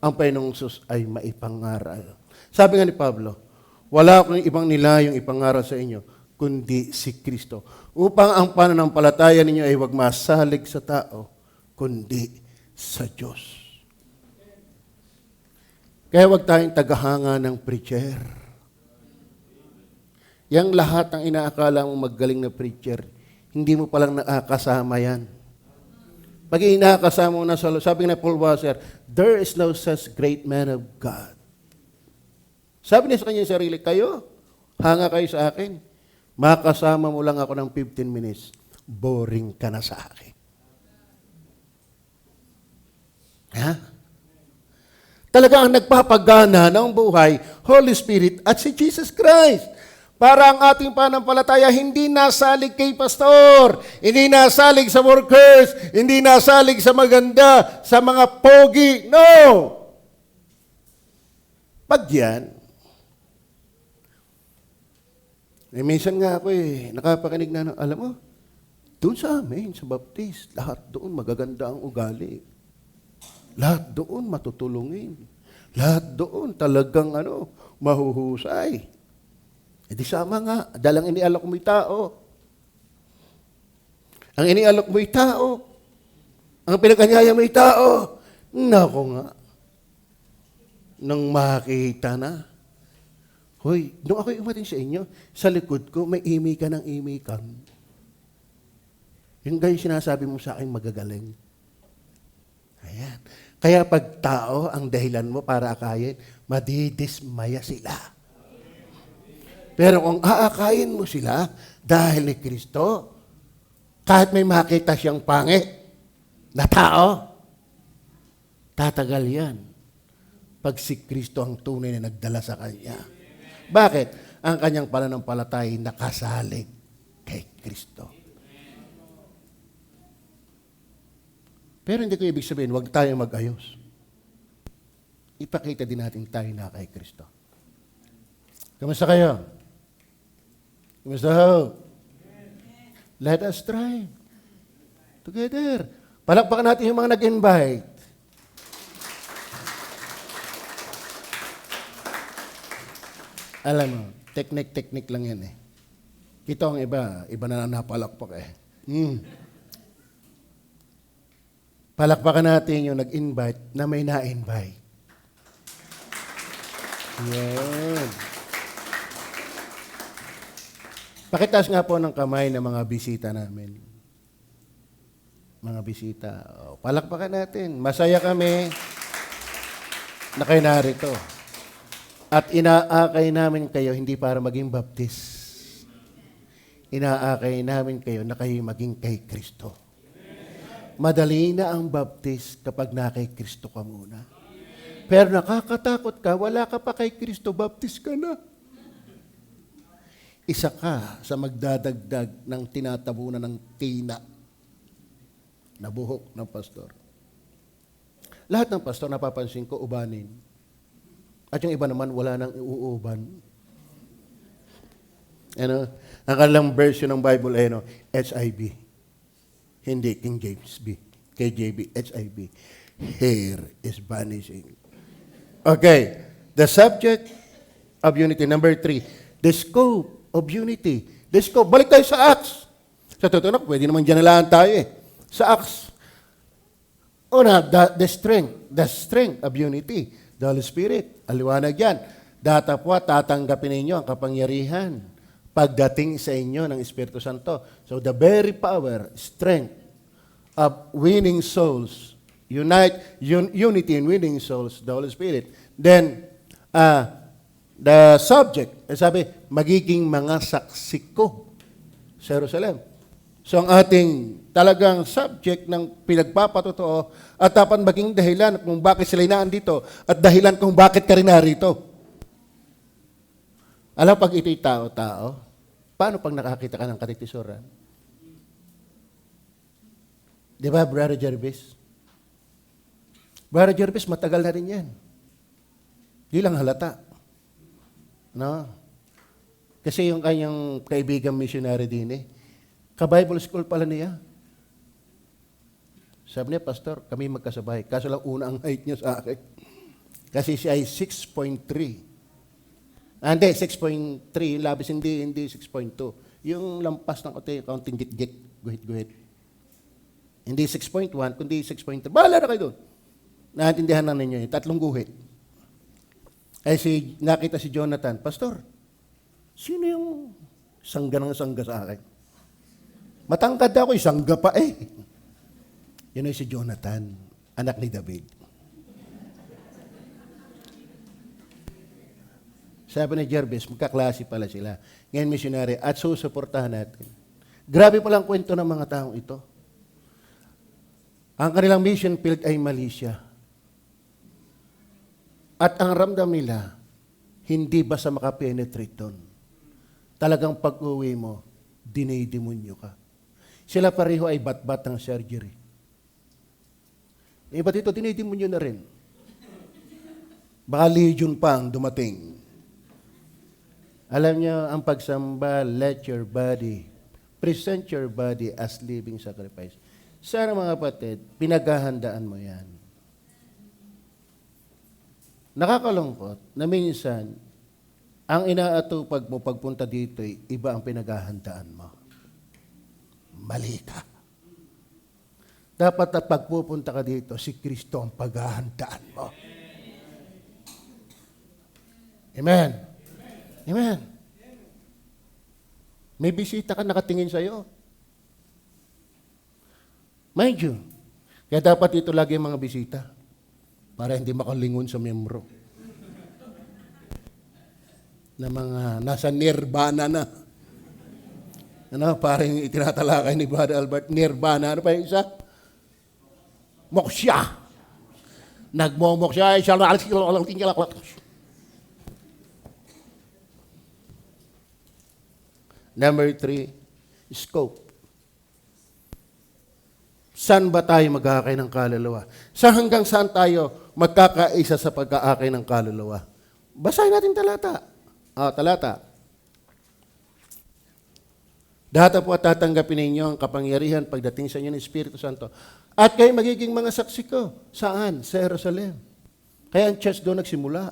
ang Panginoong Sus ay maipangaral. Sabi nga ni Pablo, wala akong ibang nilayong ipangaral sa inyo, kundi si Kristo. Upang ang pananampalataya ninyo ay huwag masalig sa tao, kundi sa Diyos. Kaya huwag tayong tagahanga ng preacher. Yang lahat ng inaakala mong magaling na preacher, hindi mo palang nakakasama yan. Pag inakasama mo na sa sabi na Paul Wasser, there is no such great man of God. Sabi niya sa kanya sarili, kayo, hanga kayo sa akin. Makasama mo lang ako ng 15 minutes, boring ka na sa akin. Ha? Talaga ang nagpapagana ng buhay, Holy Spirit at si Jesus Christ. Para ang ating pananampalataya hindi nasalig kay pastor, hindi nasalig sa workers, hindi nasalig sa maganda, sa mga pogi. No! Pag yan, minsan nga ako nakapakinig na, alam mo, doon sa amin, sa Baptist, lahat doon magaganda ang ugali. Lahat doon matutulungin. Lahat doon talagang mahuhusay. E di sama nga, dalang inialok mo'y tao. Ang inialok mo'y tao. Ang pinagkanyaya mo'y tao. Nako nga. Nang makita na, hoy, nung ako'y umating sa inyo, sa likod ko, may imi ka ng imikan. Yung ganyan sinasabi mo sa akin, magagaling. Ayan. Kaya pag tao, ang dahilan mo para akayin, madidismaya sila. Pero kung aakayin mo sila, dahil ni Kristo, kahit may makita siyang pangit na tao, tatagal yan. Pag si Kristo ang tunay na nagdala sa kanya. Bakit? Ang kanyang pananampalataya nakasalig kay Kristo. Pero hindi ko ibig sabihin, huwag tayong mag-ayos. Ipakita din natin tayo na kay Kristo. Kamusta kayo? Kamusta ho? Let us try. Together. Palakpakan natin yung mga nag-invite. Alam mo, technique lang yan eh. Kita ang iba na napalakpak eh. Palakpakan natin yung nag-invite na may na-invite. Yan. Pakitaas nga po ng kamay ng mga bisita namin. Mga bisita. Palakpakan natin. Masaya kami na kayo narito. At inaakay namin kayo hindi para maging baptist. Inaakay namin kayo na kayo maging kay Kristo. Madali na ang baptist kapag na kay Kristo ka muna. Pero nakakatakot ka, wala ka pa kay Kristo, baptist ka na. Isa ka sa magdadagdag ng tinatabunan ng tina na buhok ng pastor. Lahat ng pastor, napapansin ko, ubanin. At yung iba naman, wala nang iuuban. Ang kanilang version ng Bible ay HIB. Hindi King James B. KJB, HIB. Hair is vanishing. Okay. The subject of unity. Number 3. The scope of unity. The scope. Balik tayo sa Acts. Sa totoo na, pwede naman dyan nalaan tayo eh. Sa Acts. Una, the strength of unity. The Holy Spirit. Aliwanag yan. Datapwa, tatanggapin ninyo ang kapangyarihan pagdating sa inyo ng Espiritu Santo. So the very power, strength of winning souls, unity in winning souls, the Holy Spirit. Then, the subject, sabi, magiging mga saksi ko sa Jerusalem. So ang ating talagang subject ng pinagpapatotoo at dapat maging dahilan kung bakit sila naandito at dahilan kung bakit ka rin narito. Alam, pag ito'y tao-tao, Paano pag nakakita ka ng katikisuran? Di ba, Brother Jervis? Brother Jervis, matagal na rin yan. Di lang halata. No? Kasi yung kanyang kaibigang missionary din ka-Bible school pala niya. Sabi niya, Pastor, kami magkasabay. Kaso lang una ang height niya sa akin. Kasi siya ay 6.3. Hindi, 6.3. Yung labis, hindi 6.2. Yung lampas ng kaunting git-git, guhit-guhit. Hindi 6.1, kundi 6.3. Bahala na kayo doon. Naintindihan na ninyo yun. 3 guhit. Ay nakita si Jonathan, Pastor, sino yung sangga ng sangga sa akin? Matangkad ako, sangga pa Yun ay si Jonathan, anak ni David. Sabi ni Jervis, magkaklase pala sila. Ngayon missionary, at susuportahan natin. Grabe palang kwento ng mga taong ito. Ang kanilang mission field ay Malaysia. At ang ramdam nila, hindi basta makapenetrate doon. Talagang pag-uwi mo, dinidemonyo ka. Sila pareho ay bat-bat ng surgery. Iba dito, dinidemonyo na rin. Baka legion pa ang dumating. Alam niyo, ang pagsamba, let your body, present your body as living sacrifice. Sana mga kapatid, pinaghahandaan mo yan. Nakakalungkot na minsan, ang inaatupag mo pagpunta dito, iba ang pinaghahandaan mo. Mali ka. Dapat na pagpupunta ka dito, si Kristo ang paghahandaan mo. Amen. Amen. May bisita ka nakatingin sa'yo. Mind you, kaya dapat ito lagi mga bisita para hindi makalingon sa membro. Na mga nasa nirvana na. Ano, parang itinatalakay ni Brother Albert, nirvana. Ano pa yung isa? Moksya. Nagmomoksya. Number 3, scope. Saan ba tayo mag-aakay ng kaluluwa? Hanggang saan tayo magkakaisa sa pag-aakay ng kaluluwa? Basahin natin talata. Talata. Dahata po at tatanggapin ninyo ang kapangyarihan pagdating sa inyo ng Espiritu Santo. At kayo magiging mga saksi ko. Saan? Sa Jerusalem. Kaya ang church doon nagsimula.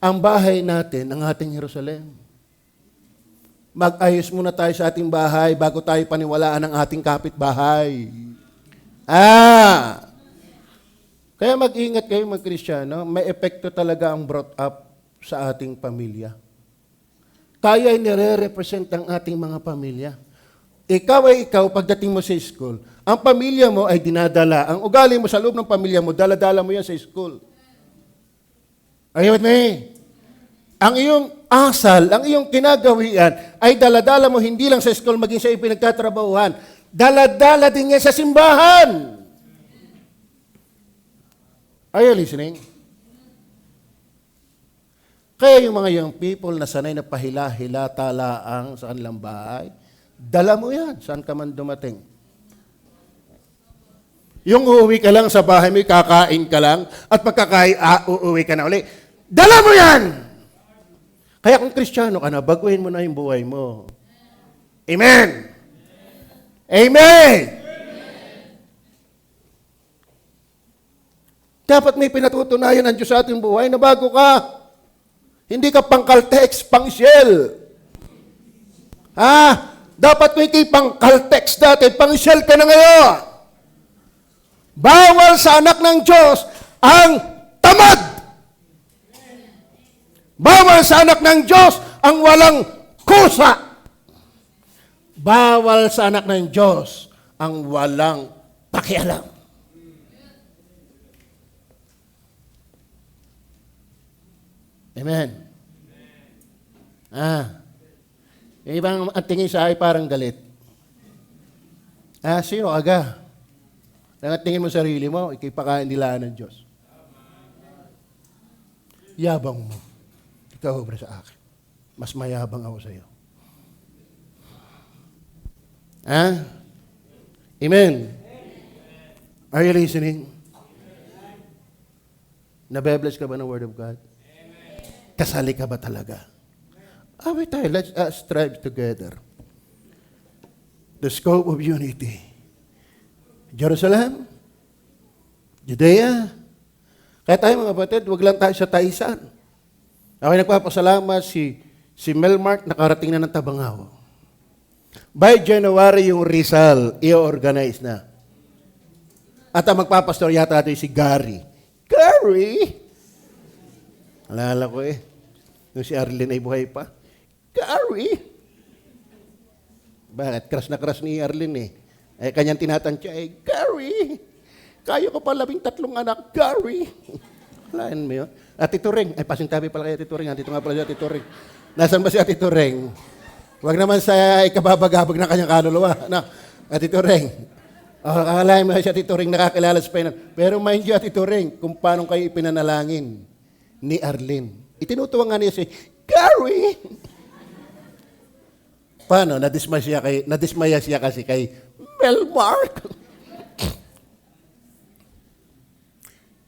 Ang bahay natin, ang ating Jerusalem. Mag-ayos muna tayo sa ating bahay bago tayo paniwalaan ng ating kapitbahay. Kaya mag-ingat kayo mga Kristiyano, may epekto talaga ang brought up sa ating pamilya. Tayo ay nire-represent ang ating mga pamilya. Ikaw ay ikaw pagdating mo sa school. Ang pamilya mo ay dinadala. Ang ugali mo sa loob ng pamilya mo, dala-dala mo yan sa school. Are you with me? Ang iyong asal, ang iyong kinagawian ay dala-dala mo hindi lang sa school, maging sa iyong pinagtatrabahuhan. Dala-dala din yan sa simbahan. Are you listening? Kaya yung mga young people na sanay na pahila-hila talaang sa kanilang bahay, dala mo yan, saan ka man dumating. Yung uuwi ka lang sa bahay mo, kakain ka lang, at pagkakain, uuwi ka na uli. Dala mo yan! Kaya kung Kristiyano ka na, baguhin mo na yung buhay mo. Amen! Amen! Dapat may pinatutunayan ng Diyos sa ating buhay na bago ka. Hindi ka pang-Caltex, pang-Shell. Dapat may kayo pang-Caltex dati, pang-Shell ka na ngayon. Bawal sa anak ng Diyos ang tamad. Bawal sa anak ng Diyos ang walang kusa. Bawal sa anak ng Diyos ang walang pakialam. Amen. Yung ibang ang tingin sa ay parang galit. Sino aga? Tingin mo sarili mo, ikipakain nila ng Diyos. Yabang mo. Ikaw obra sa akin. mas mayabang ako sa iyo. Ha? Amen. Are you listening? Nabe-bless ka ba ng Word of God? Kasali ka ba talaga? Awit tayo, let's strive together. The scope of unity. Jerusalem, Judea. Kaya tayo mga batid, wag lang tayo sa taisan. Ako nagpapasalamat si Melmark nakarating na ng Tabangao. By January yung Rizal, i-organize na. At ang magpapastor yata natin si Gary. Gary! Alala ko nung si Arlene ay buhay pa. Gary! Bakit? Crush na crush ni Arlene kanyang tinatansya Gary! Kayo ko pa 13 anak, Gary! Alaan mo yun? At Tito Ring. pasintabi pala kayo Tito Ring. Dito nga pala si Tito Ring. Nasaan ba si Tito Ring? Huwag naman sa ikababagabag ng kanyang kaluluwa. Tito Ring. Akalain mo siya Tito Ring nakakilala sa Panginoon. Pero mind you, Tito Ring, kung paano kayo ipinanalangin ni Arlene. Itinutuwa nga niya si Gary! Paano? Nadismaya siya kasi kay Melmark.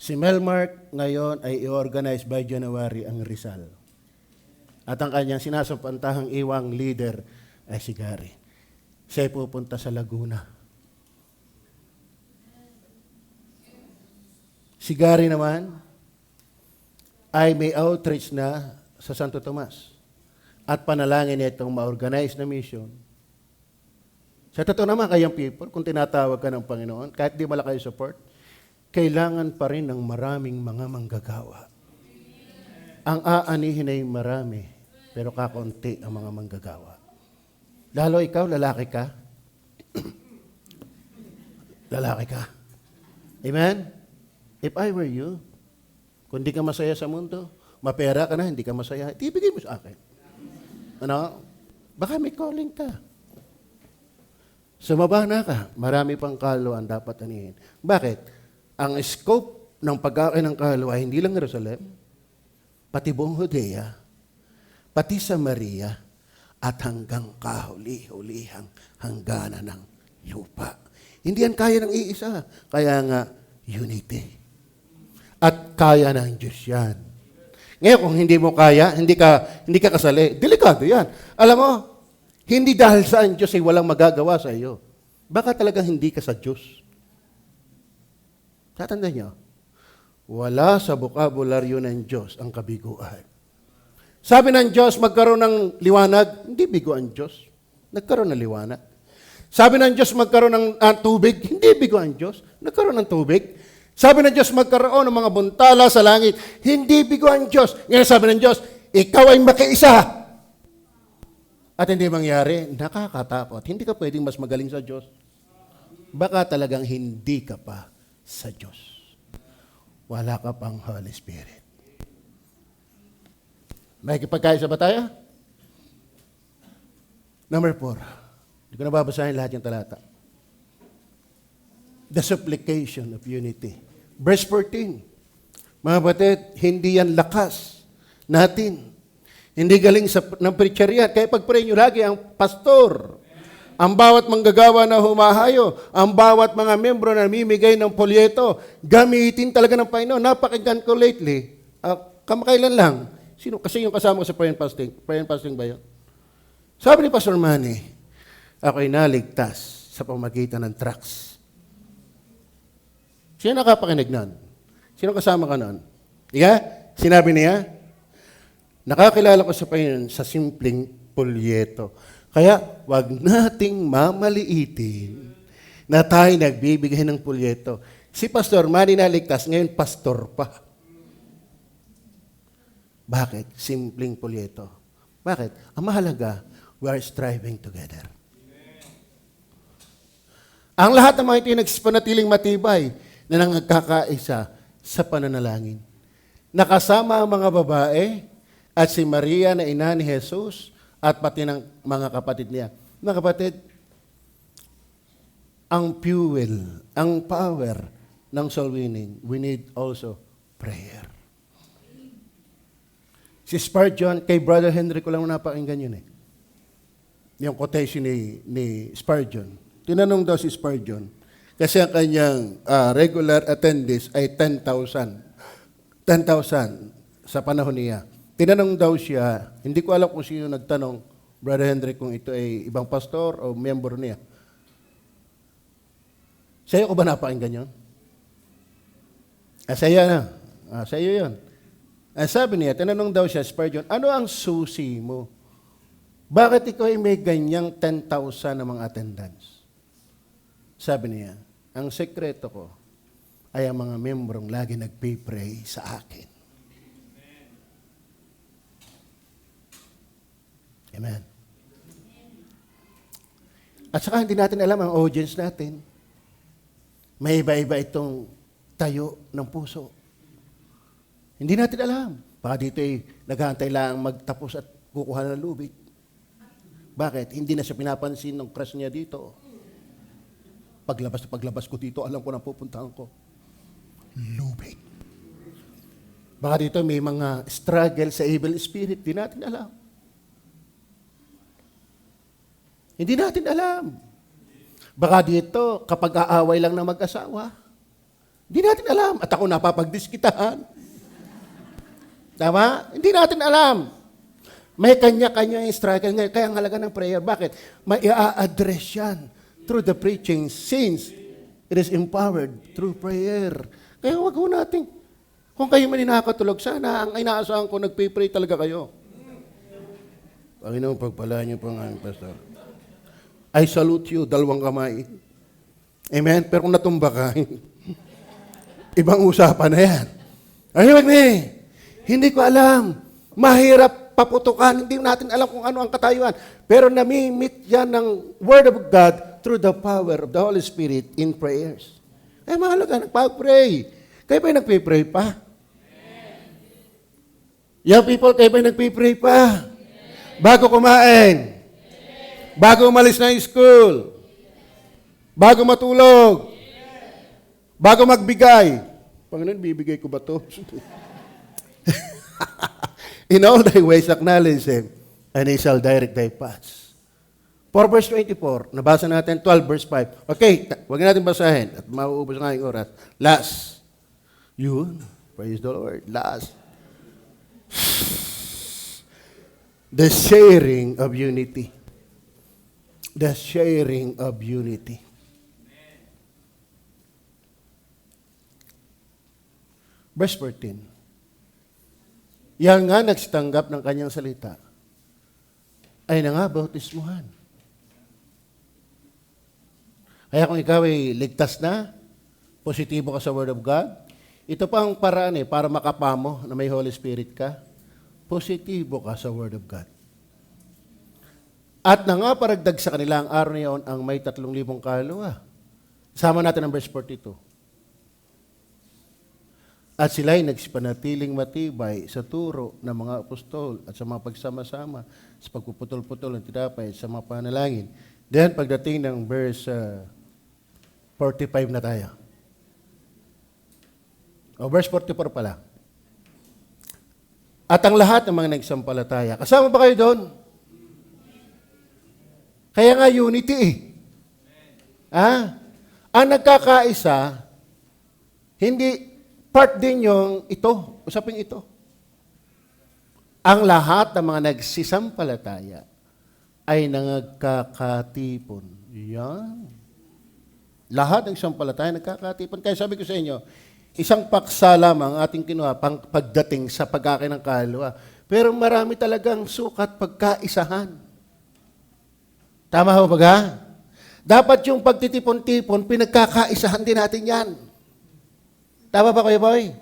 Si Melmark ngayon ay i-organize by January ang Rizal. At ang kanyang sinasampantahang iwang leader ay si Gary. Siya pupunta sa Laguna. Si Gary naman ay may outreach na sa Santo Tomas. At panalangin niya itong ma-organize na mission. Sa totoo naman kayang people, kung tinatawag ka ng Panginoon, kahit di malaki support, kailangan pa rin ng maraming mga manggagawa. Ang aanihin ay marami, pero kakaunti ang mga manggagawa. Lalo ikaw, lalaki ka. Lalaki ka. Amen? If I were you, kung di ka masaya sa mundo, mapera ka na, hindi ka masaya, ibigay mo sa akin. Baka may calling ka. Sumaba na ka, marami pang kaluan dapat anihin. Bakit? Ang scope ng pag-akin ng kaluwa, hindi lang Jerusalem, pati buong Judea, pati Samaria, at hanggang kahuli-hulihang hangganan ng lupa. Hindi yan kaya ng iisa. Kaya nga, unity. At kaya ng Diyos yan. Ngayon, kung hindi mo kaya, hindi ka kasali, delikado yan. Alam mo, hindi dahil sa ang Diyos ay walang magagawa sa iyo. Baka talagang hindi ka sa Diyos. Tatandaan niyo, wala sa bokabularyo ng Diyos ang kabiguan. Sabi ng Diyos, magkaroon ng liwanag, hindi bigo ang Diyos. Nagkaroon ng liwanag. Sabi ng Diyos, magkaroon ng tubig, hindi bigo ang Diyos. Nagkaroon ng tubig. Sabi ng Diyos, magkaroon ng mga buntala sa langit, hindi bigo ang Diyos. Ngayon sabi ng Diyos, ikaw ay makiisa. At hindi mangyari, nakakatakot. Hindi ka pwedeng mas magaling sa Diyos. Baka talagang hindi ka pa sa Diyos. Wala ka pang Holy Spirit. May kipagkaisa ba tayo? Number 4. Hindi ko na babasahin lahat yung talata. The supplication of unity. Verse 14. Mga batid, hindi yan lakas natin. Hindi galing ng preacher yan. Kaya pag-pray nyo lagi ang pastor, ang bawat manggagawa na humahayo, ang bawat mga membro na namimigay ng polyeto, gamitin talaga ng Panginoon. Napakinggan ko lately, kamakailan lang, kasi yung kasama ko sa prayer and fasting ba yun? Sabi ni Pastor Manny, ako'y naligtas sa pamagitan ng trucks. Sino nakapakinig nun? Sino kasama ka nun? Sinabi niya, nakakilala ko sa Panginoon sa simpleng polyeto. Kaya, wag nating mamaliitin na tayo nagbibigay ng polyeto. Si Pastor Manny naligtas, ngayon pastor pa. Bakit? Simpleng polyeto. Bakit? Ang mahalaga, we are striving together. Ang lahat ng mga ito nagsipanatiling matibay na nangagkakaisa sa pananalangin. Nakasama ang mga babae at si Maria na ina ni Jesus at pati ng mga kapatid niya. Mga kapatid, ang fuel, ang power ng soul winning, we need also prayer. Si Spurgeon, kay Brother Henry ko lang napakinggan yun eh. Yung quotation ni Spurgeon. Tinanong daw si Spurgeon, kasi ang kanyang regular attendees ay 10,000. 10,000 sa panahon niya. Tinanong daw siya, hindi ko alam kung sino nagtanong, Brother Henry, kung ito ay ibang pastor o member niya. Sa'yo ko ba napakinggan yun? Sa'yo na. Sa'yo yun. Sabi niya, tinanong daw siya, Spurgeon, ano ang susi mo? Bakit ikaw ay may ganyang 10,000 na mga attendance? Sabi niya, ang sekreto ko ay ang mga membrong lagi nagpipray sa akin. Amen. At saka hindi natin alam ang audience natin. May iba-iba itong tayo ng puso. Hindi natin alam. Baka dito ay naghahantay lang magtapos at kukuha ng lubid. Bakit? Hindi na siya pinapansin ng crush niya dito. Paglabas ko dito, alam ko na pupuntahan ko. Lubid. Baka dito may mga struggle sa evil spirit. Hindi natin alam. Hindi natin alam. Baka dito, kapag aaway lang ng mag-asawa, hindi natin alam. At ako napapagdiskitahan. Tama? Hindi natin alam. May kanya-kanya yung struggle. Kaya ang halaga ng prayer. Bakit? May i-address yan through the preaching since it is empowered through prayer. Kaya wag ho natin. Kung kayo man nakakatulog, sana ang inaasahan ko, nagpipray talaga kayo. Panginoon, pagpalaan niyo po ang aming pastor. I salute you, dalawang kamay. Amen? Pero kung natumba ka, ibang usapan na yan. Ayun, hindi ko alam. Mahirap paputukan. Hindi natin alam kung ano ang katayuan. Pero nami-meet yan ng Word of God through the power of the Holy Spirit in prayers. Ay, mahalaga, nagpag-pray. Kayo ba'y nagpipray pa? Young people, kayo ba'y nagpipray pa? Bago kumain? Bago umalis na yung school? Bago matulog? Bago magbigay? Panginoon, bibigay ko ba to? In all thy ways acknowledge Him, and He shall direct thy paths. 4 verse 24, nabasa natin 12 verse 5. Okay, huwag natin basahin at mauubos ang aking oras. Last. Yun, praise the Lord. Last. The sharing of unity. The sharing of unity. Verse 14. Yan nga nagsitanggap ng kanyang salita ay nangabautismuhan. Kaya kung ikaw ay ligtas na, positibo ka sa Word of God, ito pa ang paraan para makapamo na may Holy Spirit ka, positibo ka sa Word of God. At nangaparagdag sa kanila ang araw niyon ang may 3,000 kaluluwa. Sama natin ang verse 42. At sila'y nagsipanatiling matibay sa turo ng mga apostol at sa mga pagsama-sama, sa pagpuputol-putol ng tinapay, sa mga panalangin. Then, pagdating ng verse 45 na tayo. O, verse 44 pala. At ang lahat ng mga nagsampalataya. Kasama ba kayo doon? Kaya nga unity Ang nagkakaisa, hindi part din yung ito, usaping ito. Ang lahat ng mga nagsisampalataya ay nagkakatipon. Yan. Lahat ng sampalataya nagkakatipon. Kaya sabi ko sa inyo, isang paksa lamang ating kinuha pang pagdating sa pagkakin ng kaluluwa. Pero marami talagang sukat pagkaisahan. Tama ho ba? Dapat yung pagtitipon-tipon, pinagkakaisahan din natin yan. Tama ba kayo, boy?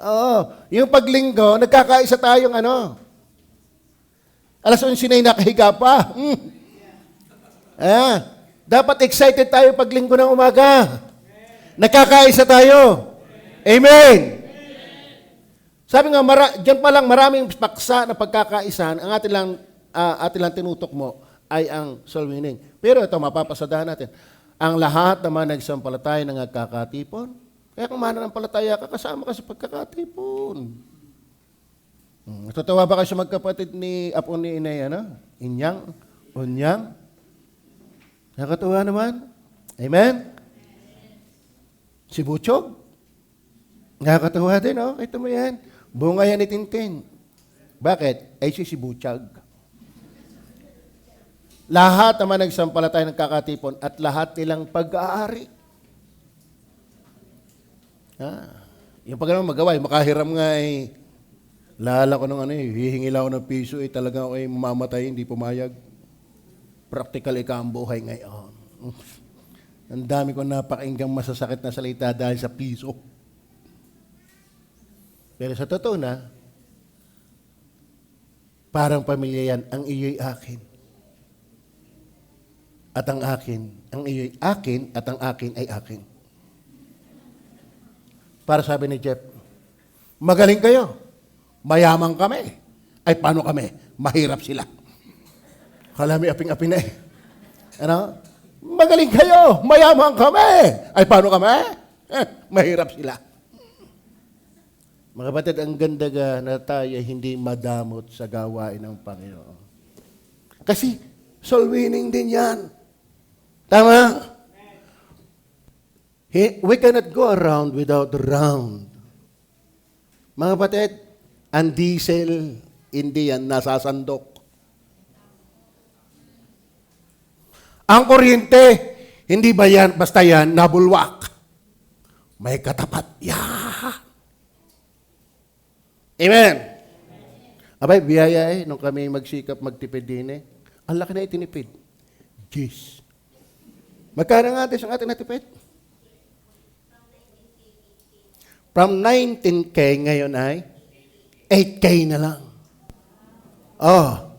Oo. Yung paglinggo, nagkakaisa tayong alas 11 na nakahiga pa. Dapat excited tayo paglinggo ng umaga. Nagkakaisa tayo. Amen. Sabi nga, dyan pa lang maraming paksa na pagkakaisahan, ang atin lang tinutok mo ay ang soul winning. Pero ito, mapapasadahan natin. Ang lahat ng mga nagsampalataya na nagkakatipon, kaya kung mananampalataya ka, kasama ka sa pagkakatipon. Natutuwa ba kayo sa magkapatid ni Apo ni Inay, ano? Inyang, Unyang? Nakatuwa naman. Amen? Si Butchog? Nakakatuwa din, oh. Ito mo yan. Bunga yan ni Tintin. Bakit? Ay si Butchog. Lahat naman nagsampalataya nagkakatipon at lahat nilang pag-aari. Yung pag naman magawa, makahiram nga eh. Lala ko nung hihingi lang ako ng piso talaga ako mamamatay, hindi pumayag. Practical ika ang buhay ngayon. Ang dami ko napakinggang masasakit na salita dahil sa piso. Pero sa totoo na, parang pamilya yan, ang iyo'y akin. At ang akin, ang iyo'y akin at ang akin ay akin. Para sabi ni Jeff, magaling kayo. Mayaman kami. Ay, paano kami? Mahirap sila. Kalami aping-aping na eh. Ano? Magaling kayo. Mayaman kami. Ay, paano kami? Mahirap sila. Mga kapatid, ang ganda na tayo hindi madamot sa gawain ng Panginoon. Kasi, soul winning din yan. Tama? We cannot go around without round. Mga kapatid, ang diesel, hindi yan nasasandok. Ang kuryente, hindi ba yan, basta yan, nabulwak. May katapat. Yeah. Amen. Abay, biyaya nung kami magsikap magtipid din ang laki na itinipid. Jeez. Magkano nga atin ang ating natipid? From 19K ngayon ay 8K na lang. Oh.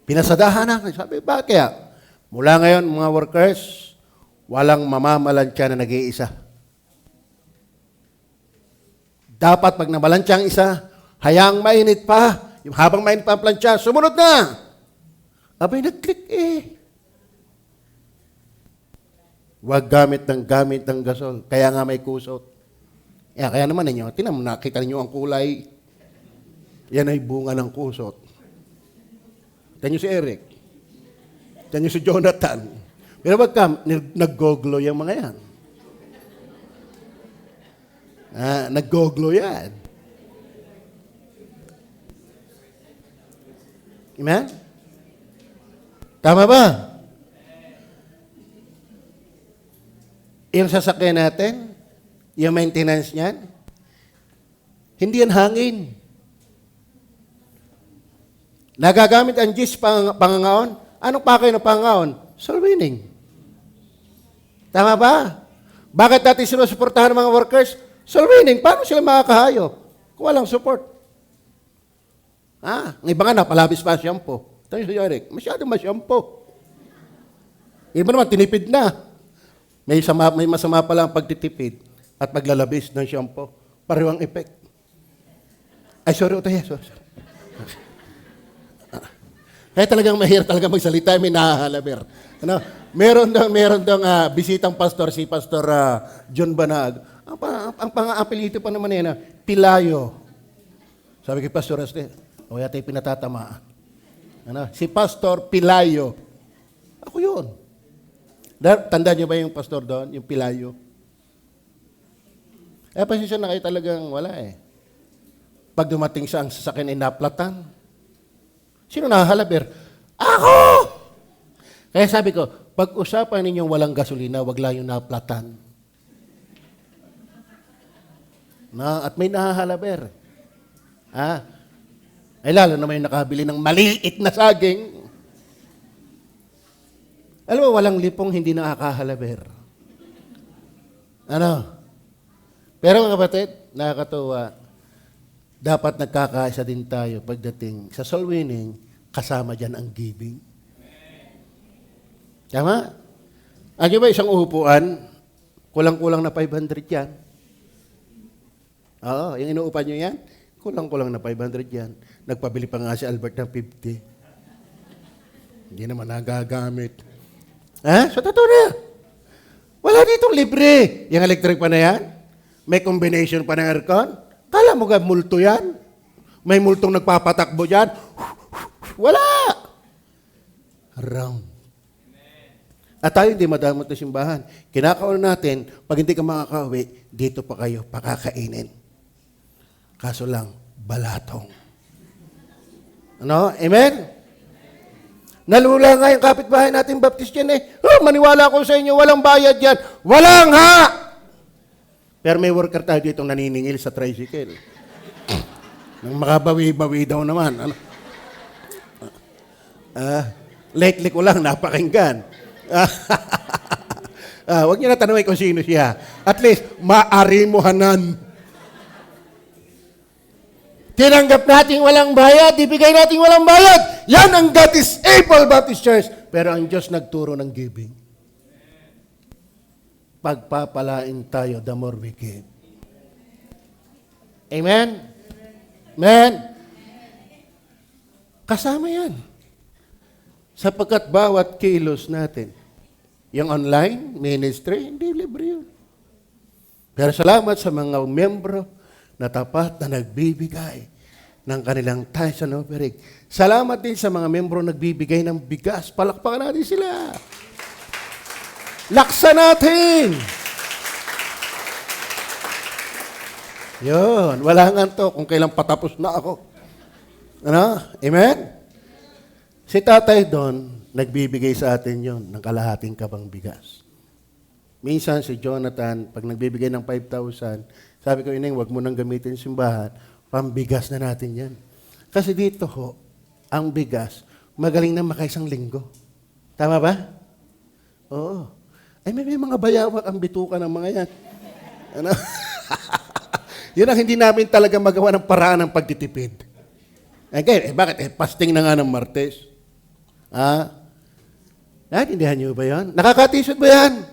Pinasadahan na. Sabi, bakit kaya? Mula ngayon, mga workers, walang mamamalansya na nag-iisa. Dapat pag namalansya ang isa, hayaang mainit pa, yung habang mainit pa ang plansya, sumunod na. Abay, nag-click eh. Huwag gamit ng gasol. Kaya nga may kusot. Kaya naman ninyo, nakita ninyo ang kulay. Yan ay bunga ng kusot. Tignan nyo si Eric. Tignan nyo si Jonathan. Pero wag ka, nag-goglo yung mga yan. Nag-goglo yan. Amen? Tama ba? Yung sasakyan natin, yung maintenance niyan, hindi yan hangin. Nagagamit ang GIS pangangaon. Anong pakay ng pangangaon? Soul winning. Tama ba? Bakit natin sinusuportahan ng mga workers? Soul winning. Paano sila makakahayo kung walang support? Ang iba nga napalabis pa shampoo. Tayo si Eric, masyadong ma-shampoo. Iba naman, tinipid na. May masama pala ang pagtitipid at paglalabis ng shampoo. Pareho ang effect. Ay, sorry. Kaya talagang mahirap talaga magsalita, may nahahalaber. Ano? Meron daw bisitang pastor, si Pastor John Banag. Ang pang-apelito pa naman yan, Pilayo. Sabi kay Pastor Este, yata yung pinatatamaan. Ano? Si Pastor Pilayo. Ako yun. Tandaan niyo ba yung pastor doon, yung Pilayo? Pasensya na kayo talagang wala eh. Pag dumating siya ang sasakyan ay naplatan. Sino nahahalaber? Ako! Kaya sabi ko, pag-usapan ninyong walang gasolina, wag lang yung naplatan. At may nahahalaber. Ay lalo na may nakabili ng maliit na saging. Alam mo, walang lipong hindi nakakahalaber. Ano? Pero mga kapatid, nakakatuwa, dapat nagkakaisa din tayo pagdating sa soul winning, kasama dyan ang giving. Tama? Ano ba isang upuan, kulang-kulang na 500 yan? Oo, yung inuupan nyo yan, kulang-kulang na 500 yan. Nagpabili pa nga si Albert ng 50. Hindi naman nagagamit. Sa totoo na. Wala ditong libre. Yung electric pa na yan, may combination pa ng aircon. Kala mo ga multo yan? May multong nagpapatakbo dyan. Wala! Round. At tayo hindi madamot na simbahan. Kinakaon natin, pag hindi ka makakauwi, dito pa kayo pakakainin. Kaso lang, balatong. Ano? Amen? Nalula nga yung kapitbahay natin Baptist yan eh. Oh, maniwala ko sa inyo, walang bayad yan. Walang ha! Pero may worker tayo dito naniningil sa tricycle. Nang makabawi-bawi daw naman. Ano? Lately ko lang napakinggan. Huwag niyo na tanongin kung sino siya. At least, maarimuhanan. Tinanggap natin walang bayad, ibigay natin walang bayad. Yan ang God is able Baptist Church. Pero ang Diyos nagturo ng giving. Pagpapalain tayo, the more we give. Amen? Amen? Kasama yan. Sapagkat bawat kilos natin, yung online ministry, hindi libre yun. Pero salamat sa mga membro na tapat na nagbibigay ng kanilang tithes and offering. Salamat din sa mga membro nagbibigay ng bigas. Palakpakan natin sila. Laksa natin. Yun. Wala nga to kung kailang patapos na ako. Ano? Amen? Si tatay doon, nagbibigay sa atin yon ng kalahating kabang bigas. Minsan si Jonathan, pag nagbibigay ng 5,000, sabi ko, Ineng, wag mo nang gamitin simbahan, pambigas na natin yan. Kasi dito ho, ang bigas, magaling na makaisang linggo. Tama ba? Oo. Ay, may mga bayawak ang bituka ng mga yan. Ano? Yun ang hindi namin talaga magawa ng paraan ng pagtitipid. Okay, bakit? Fasting na nga ng Martes. Naintindihan niyo ba yan? Nakakatisod ba yan?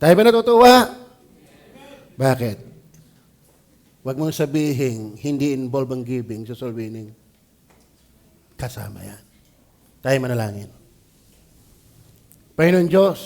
Tayo ba natutuwa? Bakit? Huwag mong sabihin, hindi involve ang giving sa soul winning. Kasama yan. Tayo manalangin. Panginoon Diyos,